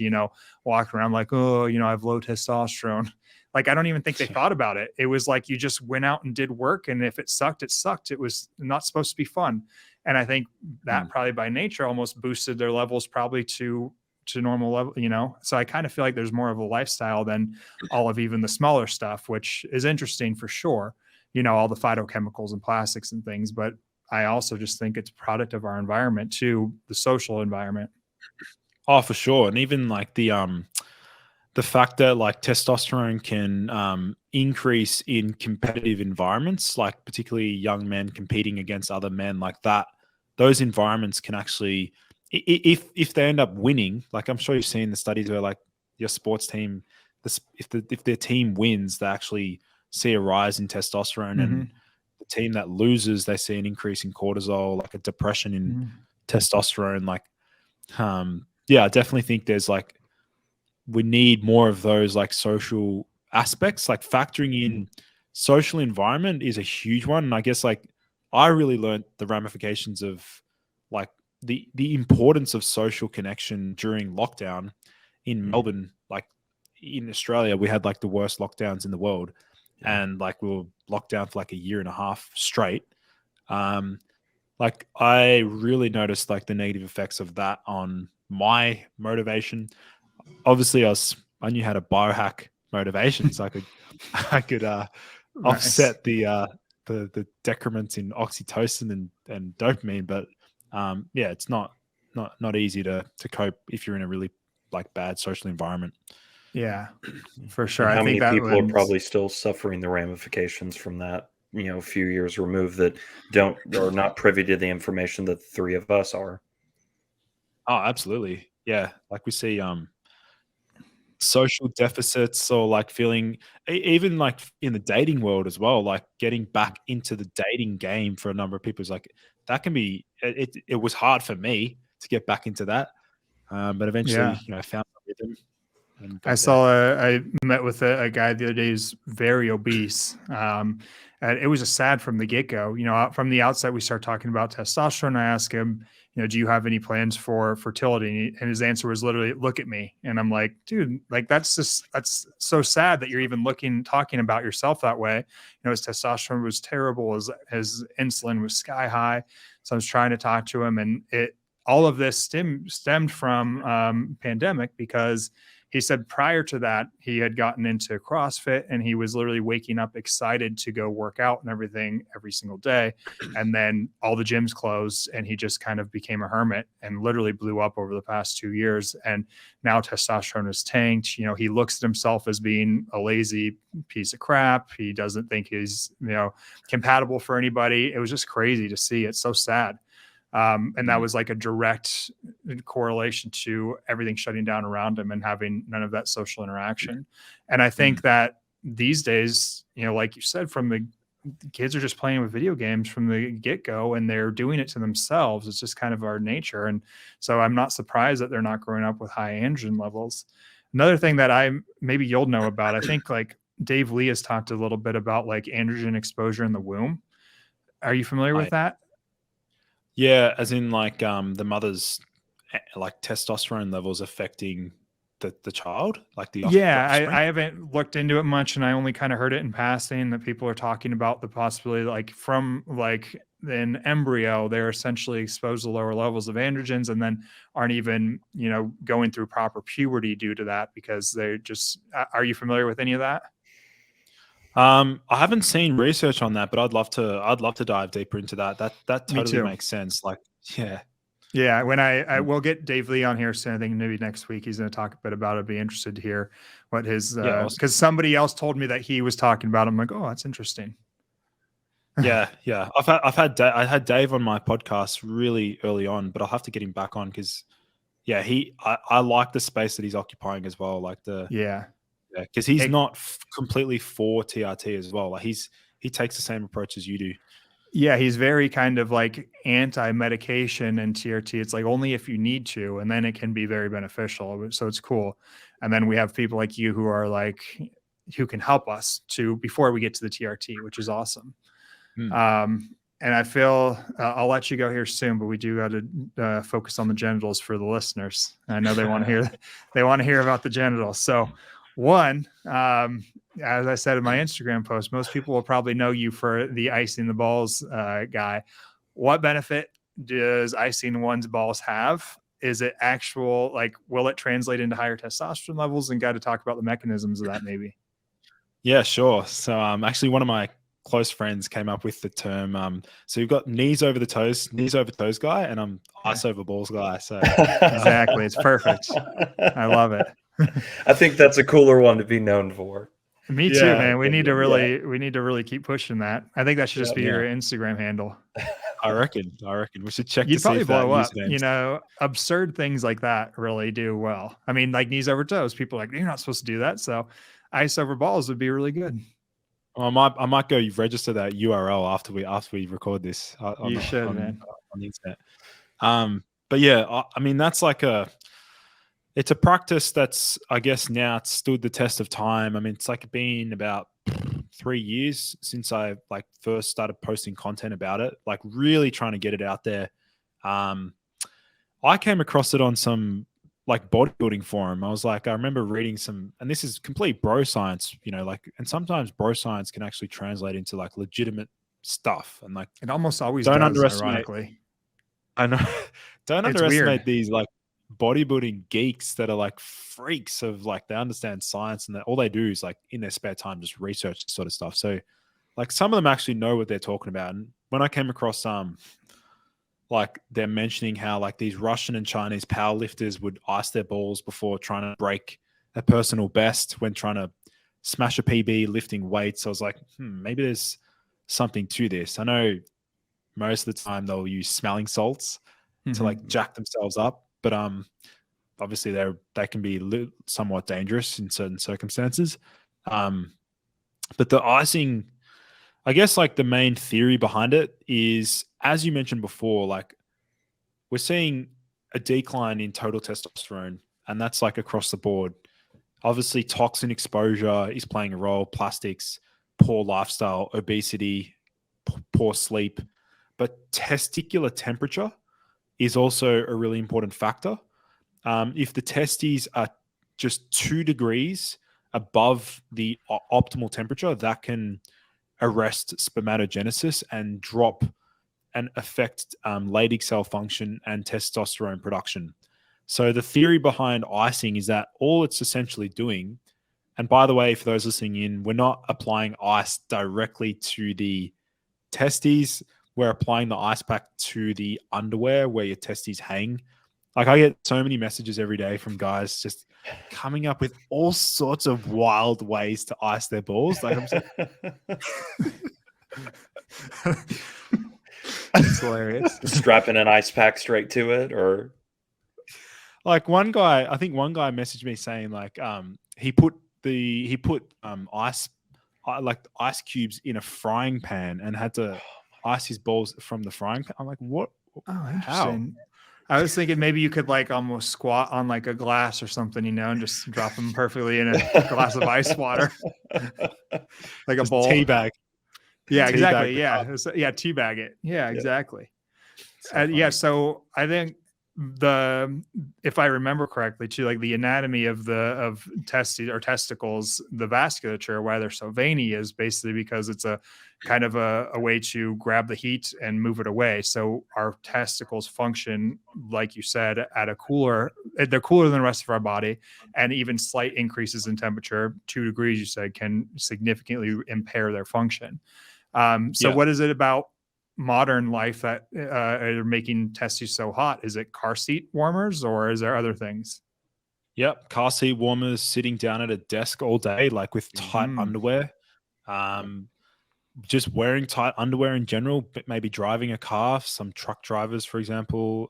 walking around like, oh, I have low testosterone. Like, I don't even think they thought about it. It was like, you just went out and did work. And if it sucked, it sucked. It was not supposed to be fun. And I think that probably by nature almost boosted their levels probably to normal level, So I kind of feel like there's more of a lifestyle than all of even the smaller stuff, which is interesting for sure. all the phytochemicals and plastics and things, but I also just think it's a product of our environment too, the social environment. Oh, for sure. And even like the fact that like testosterone can increase in competitive environments, like particularly young men competing against other men, like that, those environments can actually, if they end up winning, like I'm sure you've seen the studies where like your sports team, if their team wins, they actually see a rise in testosterone, and the team that loses, they see an increase in cortisol, like a depression in testosterone. Like, yeah, I definitely think there's like, we need more of those like social aspects, like factoring in social environment is a huge one. And I guess like I really learned the ramifications of like the importance of social connection during lockdown in Melbourne. Like in Australia, we had like the worst lockdowns in the world, and like we were locked down for like a year and a half straight. Like I really noticed like the negative effects of that on my motivation. Obviously I knew how to biohack motivation, so I could offset the decrements in oxytocin and dopamine. But yeah, it's not easy to cope if you're in a really like bad social environment. Yeah, for sure. And how I think many that people are probably still suffering the ramifications from that, a few years removed, that are not privy to the information that the three of us are. Oh, absolutely. Yeah. Like we see social deficits, or like feeling even like in the dating world as well, like getting back into the dating game for a number of people is like, that can be, it was hard for me to get back into that. But eventually, I found a rhythm and got there. I met with a guy the other day who's very obese. And it was just sad from the get go. From the outset, we start talking about testosterone. I asked him, do you have any plans for fertility? And his answer was literally, "Look at me." And I'm like, dude, like that's so sad that you're even talking about yourself that way. His testosterone was terrible. His insulin was sky high. So I was trying to talk to him, and all of this stemmed from pandemic, because he said prior to that, he had gotten into CrossFit and he was literally waking up excited to go work out and everything every single day. And then all the gyms closed and he just kind of became a hermit and literally blew up over the past 2 years. And now testosterone is tanked. He looks at himself as being a lazy piece of crap. He doesn't think he's, compatible for anybody. It was just crazy to see. It's so sad. And that was like a direct correlation to everything shutting down around him and having none of that social interaction. And I think that these days, like you said, from the kids are just playing with video games from the get-go, and they're doing it to themselves. It's just kind of our nature. And so I'm not surprised that they're not growing up with high androgen levels. Another thing that maybe you'll know about, I think like Dave Lee has talked a little bit about like androgen exposure in the womb. Are you familiar with that? Yeah, as in like the mother's like testosterone levels affecting the child, like the I haven't looked into it much, and I only kind of heard it in passing that people are talking about the possibility, like from like an embryo, they're essentially exposed to lower levels of androgens, and then aren't even going through proper puberty due to that, because they're just. Are you familiar with any of that? I haven't seen research on that, but I'd love to dive deeper into that. That totally makes sense. Like, yeah. Yeah, when I will get Dave Lee on here soon, I think maybe next week, he's going to talk a bit about it. I'd be interested to hear what his, because somebody else told me that he was talking about it. I'm like, oh, that's interesting. Yeah. I had Dave on my podcast really early on, but I'll have to get him back on because, yeah, I like the space that he's occupying as well. Like because he's not completely for TRT as well. Like he takes the same approach as you do. Yeah, he's very kind of like anti-medication and TRT. It's like only if you need to, and then it can be very beneficial. So it's cool. And then we have people like you who are like, who can help us before we get to the TRT, which is awesome. And I feel I'll let you go here soon, but we do got to focus on the genitals for the listeners. I know they want to hear about the genitals. So one, as I said in my Instagram post, most people will probably know you for the icing the balls guy. What benefit does icing one's balls have? Is it actual, like, will it translate into higher testosterone levels? And got to talk about the mechanisms of that maybe. Yeah, sure. So actually one of my close friends came up with the term. So you've got knees over toes guy, and I'm ice over balls guy. So exactly, it's perfect. I love it. I think that's a cooler one to be known for. Me too, man. We need to really keep pushing that. I think that should just be your Instagram handle. I reckon we should check. You'd to probably see if blow that up. You know, absurd things like that really do well. I mean, like knees over toes. People are like, you're not supposed to do that. So, ice over balls would be really good. I might go register that URL after we record this. You should, man. On the internet. But yeah, I mean that's like it's a practice that's, I guess now it's stood the test of time. I mean, it's like been about 3 years since I like first started posting content about it, like really trying to get it out there. I came across it on some like bodybuilding forum. I was like, I remember reading some, and this is complete bro science, you know, like, and sometimes bro science can actually translate into like legitimate stuff. And like, it almost always don't does, underestimate. ironically. I know. Don't underestimate these like bodybuilding geeks that are like freaks of like, they understand science and that all they do is like in their spare time just research this sort of stuff. So like some of them actually know what they're talking about. And when I came across like they're mentioning how like these Russian and Chinese powerlifters would ice their balls before trying to break a personal best when trying to smash a PB lifting weights. I was like, maybe there's something to this. I know most of the time they'll use smelling salts to like jack themselves up, but obviously they can be somewhat dangerous in certain circumstances. But the icing, I guess like the main theory behind it is, as you mentioned before, like we're seeing a decline in total testosterone, and that's like across the board. Obviously, toxin exposure is playing a role, plastics, poor lifestyle, obesity, poor sleep, but testicular temperature is also a really important factor. If the testes are just 2 degrees above the optimal temperature, that can arrest spermatogenesis and drop and affect Leydig cell function and testosterone production. So the theory behind icing is that all it's essentially doing, and by the way, for those listening in, we're not applying ice directly to the testes. We're applying the ice pack to the underwear where your testes hang. Like I get so many messages every day from guys just coming up with all sorts of wild ways to ice their balls. Like I'm It's hilarious. Strapping an ice pack straight to it, or like one guy messaged me saying like he put ice cubes in a frying pan and had to ice his balls from the frying pan. I'm like, what? Oh, interesting. How? I was thinking maybe you could like almost squat on like a glass or something, you know, and just drop them perfectly in a glass of ice water, like just a bowl. Tea bag. Yeah, exactly. Yeah, teabag it. Yeah, exactly. So so I think if I remember correctly, too, like the anatomy of testicles, the vasculature, why they're so veiny is basically because it's a kind of a way to grab the heat and move it away. So our testicles function, like you said, they're cooler than the rest of our body, and even slight increases in temperature, 2 degrees, you said, can significantly impair their function. What is it about modern life that are making testes so hot? Is it car seat warmers or is there other things? Yep. Car seat warmers, sitting down at a desk all day, like with tight underwear. Just wearing tight underwear in general, but maybe driving a car, some truck drivers, for example.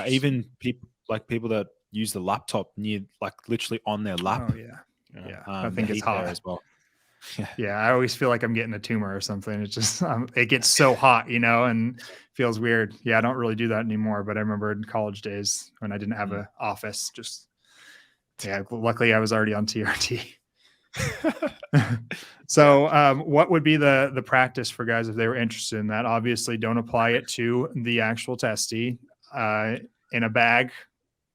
Even people that use the laptop near, like literally on their lap. Oh, yeah. I think it's hot as well. Yeah, I always feel like I'm getting a tumor or something. It's just it gets so hot, you know, and feels weird. Yeah, I don't really do that anymore, but I remember in college days when I didn't have an office, luckily I was already on TRT. So what would be the practice for guys if they were interested in that? Obviously, don't apply it to the actual testy, in a bag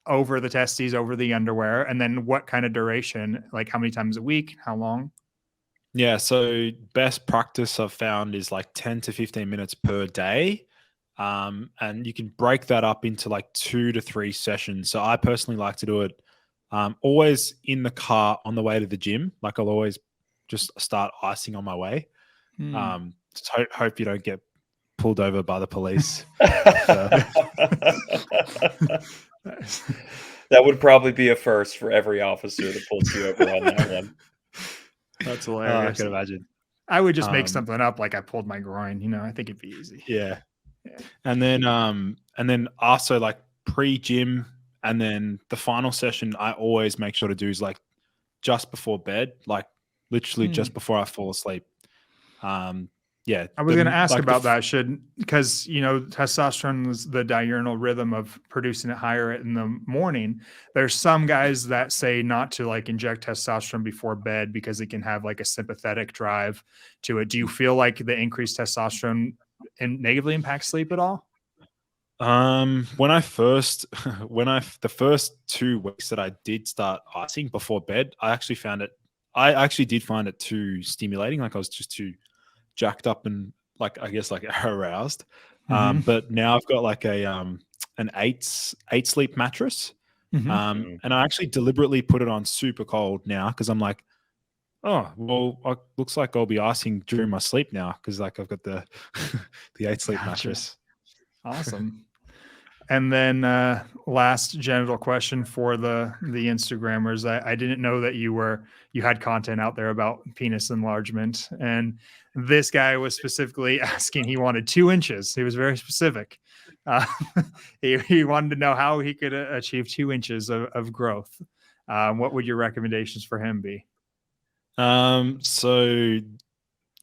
over the testes, over the underwear. And then what kind of duration, like how many times a week, how long? Yeah, so best practice I've found is like 10 to 15 minutes per day. And you can break that up into like 2 to 3 sessions. So I personally like to do it always in the car on the way to the gym. Like I'll always just start icing on my way. Just hope you don't get pulled over by the police. That would probably be a first for every officer that pulls you over on that one. That's hilarious. I can imagine. I would just make something up like I pulled my groin. I think it'd be easy. Yeah. And then also like pre-gym, and then the final session I always make sure to do is like just before bed, like literally just before I fall asleep. I was going to ask about that. Because testosterone is the diurnal rhythm of producing it higher in the morning. There's some guys that say not to like inject testosterone before bed because it can have like a sympathetic drive to it. Do you feel like the increased testosterone negatively impacts sleep at all? The first 2 weeks that I did start icing before bed, I actually did find it too stimulating. Like I was just too jacked up and like, I guess like aroused. But now I've got like an 8 sleep mattress. And I actually deliberately put it on super cold now because I'm like, oh, well, looks like I'll be icing during my sleep now because like I've got the 8 sleep mattress. Awesome. And then last genital question for the Instagrammers. I didn't know that you had content out there about penis enlargement. And this guy was specifically asking, he wanted 2 inches. He was very specific. He wanted to know how he could achieve 2 inches of growth. What would your recommendations for him be? So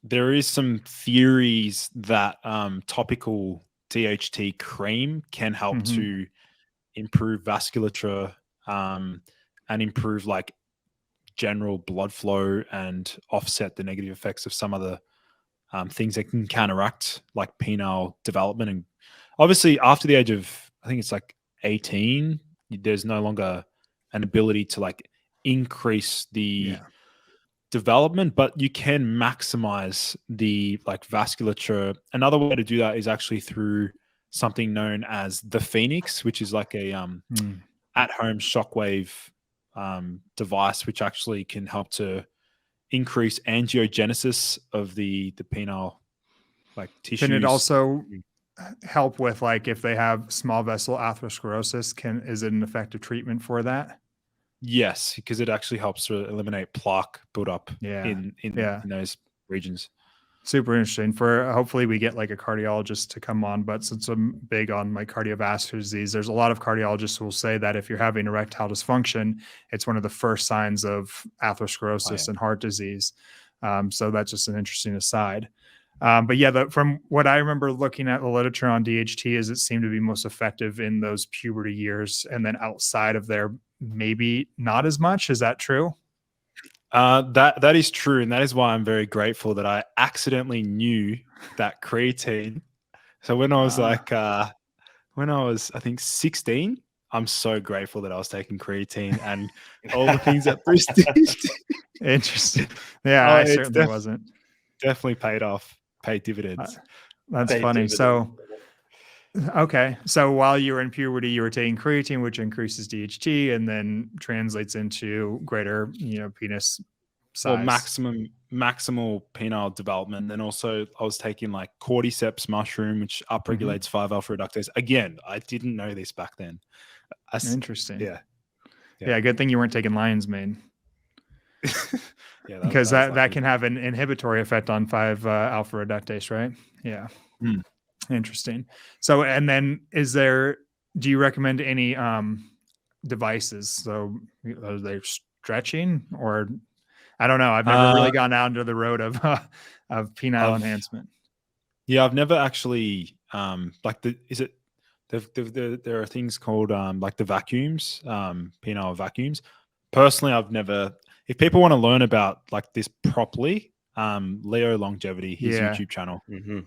there is some theories that topical DHT cream can help to improve vasculature and improve like general blood flow and offset the negative effects of some of the things that can counteract like penile development. And obviously after the age of, I think it's like 18, there's no longer an ability to like increase the development, but you can maximize the like vasculature. Another way to do that is actually through something known as the Phoenix, which is like a at-home shockwave device, which actually can help to increase angiogenesis of the penile like tissues. Can it also help with like if they have small vessel atherosclerosis? Is it an effective treatment for that? Yes, because it actually helps to eliminate plaque buildup in those regions. Super interesting. Hopefully we get like a cardiologist to come on, but since I'm big on like cardiovascular disease, there's a lot of cardiologists who will say that if you're having erectile dysfunction, it's one of the first signs of atherosclerosis and heart disease. So that's just an interesting aside. But from what I remember looking at the literature on DHT is it seemed to be most effective in those puberty years. And then outside of there, maybe not as much. Is that true? That is true. And that is why I'm very grateful that I accidentally knew that creatine. So when I was I think 16, I'm so grateful that I was taking creatine and all the things that boosted. Interesting. Yeah, I certainly wasn't. Definitely paid dividends. That's funny. So, okay. So while you were in puberty, you were taking creatine, which increases DHT and then translates into greater, penis size. Well, maximal penile development. And also I was taking like cordyceps mushroom, which upregulates 5-alpha reductase. Again, I didn't know this back then. Interesting. Yeah. Good thing you weren't taking lion's mane. Because that can have an inhibitory effect on 5-alpha reductase, right? Yeah. Interesting. So, and then do you recommend any devices? So are they stretching or I don't know. I've never really gone down to the road of penile enhancement. Yeah. I've never actually, there are things called like the vacuums, penile vacuums. Personally, I've never, if people want to learn about like this properly, Leo Longevity, his YouTube channel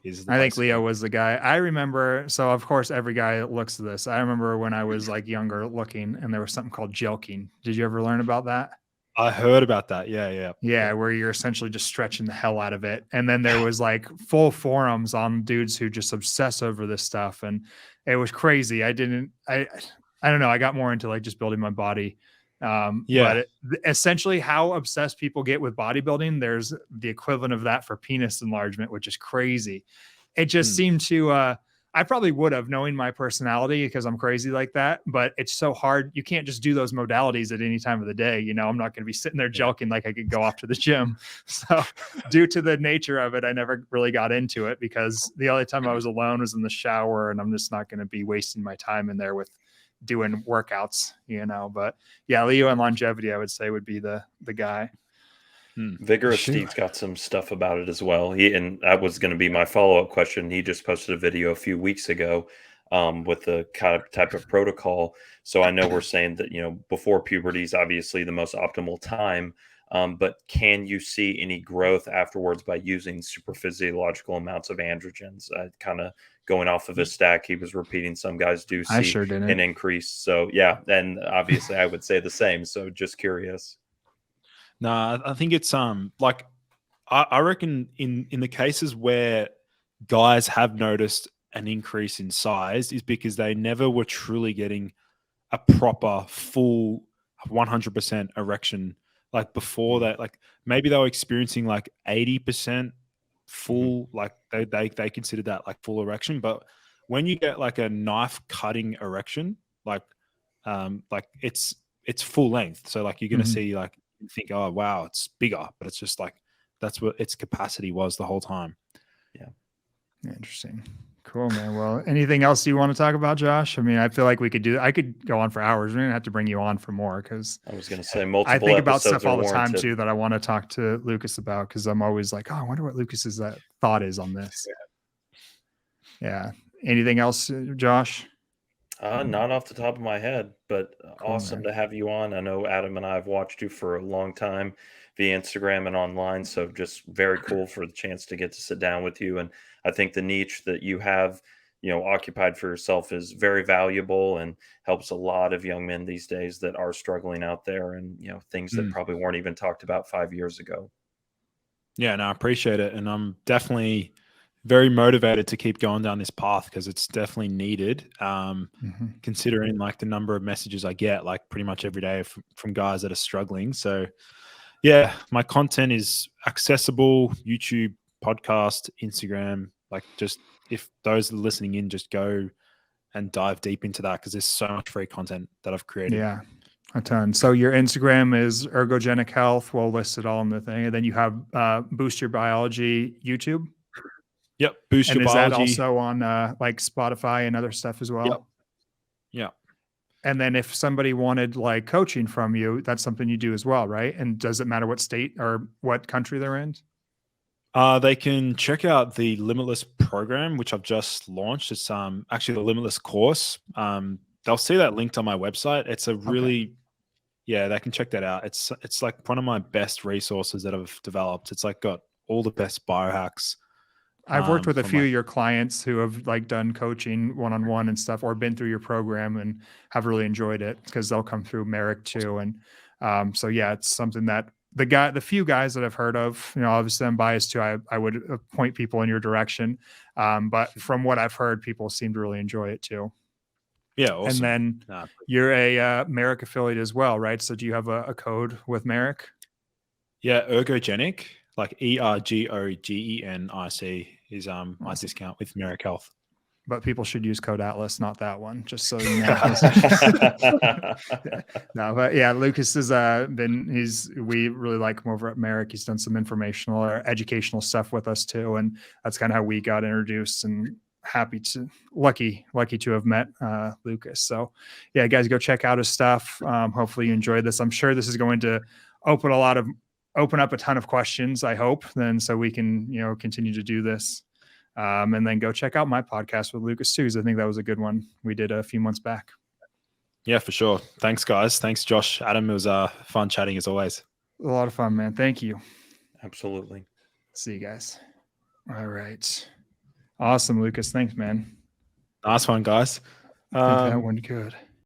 is I think Leo was the guy. I remember, so of course every guy looks at this. I remember when I was like younger looking and there was something called jelking. Did you ever learn about that? I heard about that. Yeah. Where you're essentially just stretching the hell out of it. And then there was like full forums on dudes who just obsess over this stuff. And it was crazy. I don't know. I got more into like just building my body But essentially how obsessed people get with bodybuilding, there's the equivalent of that for penis enlargement, which is crazy. It just seemed to, I probably would have, knowing my personality, because I'm crazy like that, but it's so hard. You can't just do those modalities at any time of the day. You know, I'm not going to be sitting there joking like I could go off to the gym. So due to the nature of it, I never really got into it, because the only time I was alone was in the shower, and I'm just not going to be wasting my time in there with doing workouts, you know. But yeah, Leo and longevity, I would say, would be the guy. Vigorous Steve's got some stuff about it as well. And that was going to be my follow-up question. He just posted a video a few weeks ago with the kind of type of protocol. So I know we're saying that, you know, before puberty is obviously the most optimal time, but can you see any growth afterwards by using super physiological amounts of androgens? Kind of going off of his stack, he was repeating some guys do see an increase. So yeah, and obviously I would say the same. So just curious. No, I think it's like I reckon in the cases where guys have noticed an increase in size is because they never were truly getting a proper full 100% erection. Like before that, like maybe they were experiencing like 80% full, like they considered that like full erection. But when you get like a knife cutting erection, like it's full length. So like you're gonna see like, you think, oh wow, it's bigger, but it's just like that's what its capacity was the whole time. Yeah, interesting. Cool, man. Well, anything else you want to talk about, Josh? I mean, I feel like I could go on for hours. We're gonna have to bring you on for more, because I was gonna say multiple. I think about stuff all the time too that I want to talk to Lucas about, because I'm always like, oh, I wonder what Lucas's thought is on this. Yeah. Anything else, Josh? Not off the top of my head, but cool, awesome to have you on. I know Adam and I have watched you for a long time via Instagram and online, so just very cool for the chance to get to sit down with you. And I think the niche that you have, you know, occupied for yourself is very valuable and helps a lot of young men these days that are struggling out there, and, you know, things that probably weren't even talked about 5 years ago. Yeah, no, I appreciate it. And I'm definitely very motivated to keep going down this path, because it's definitely needed, considering like the number of messages I get like pretty much every day from guys that are struggling. So yeah, my content is accessible: YouTube, podcast, Instagram. Like, just if those are listening in, just go and dive deep into that, because there's so much free content that I've created. Yeah, a ton. So your Instagram is Ergogenic Health. We'll list it all in the thing. And then you have Boost Your Biology YouTube. Yep. Boost Your Biology. And is that also on like Spotify and other stuff as well? Yep. And then if somebody wanted like coaching from you, that's something you do as well, right? And does it matter what state or what country they're in? They can check out the Limitless program, which I've just launched. It's actually the Limitless course. They'll see that linked on my website. It's a really, they can check that out. It's like one of my best resources that I've developed. It's like got all the best biohacks. I've worked with a few of your clients who have like done coaching one-on-one and stuff, or been through your program and have really enjoyed it, because they'll come through Marek too. And so yeah, it's something that the few guys that I've heard of, you know, obviously I'm biased too. I would point people in your direction. But from what I've heard, people seem to really enjoy it too. Yeah. Awesome. And then you're a Marek affiliate as well, right? So do you have a code with Marek? Yeah. Ergogenic, like ERGOGENIC is my discount with Marek Health. But people should use code Atlas, not that one, just so you know. No, but yeah, Lucas has we really like him over at Marek. He's done some informational or educational stuff with us too. And that's kind of how we got introduced, and lucky to have met Lucas. So yeah, guys, go check out his stuff. Hopefully you enjoyed this. I'm sure this is going to open up a ton of questions, I hope, then, so we can, you know, continue to do this. And then go check out my podcast with Lucas too, because I think that was a good one we did a few months back. Yeah, for sure. Thanks, guys. Thanks, Josh. Adam, it was fun chatting as always. A lot of fun, man. Thank you. Absolutely. See you guys. All right. Awesome, Lucas. Thanks, man. Nice one, guys. I think that went good.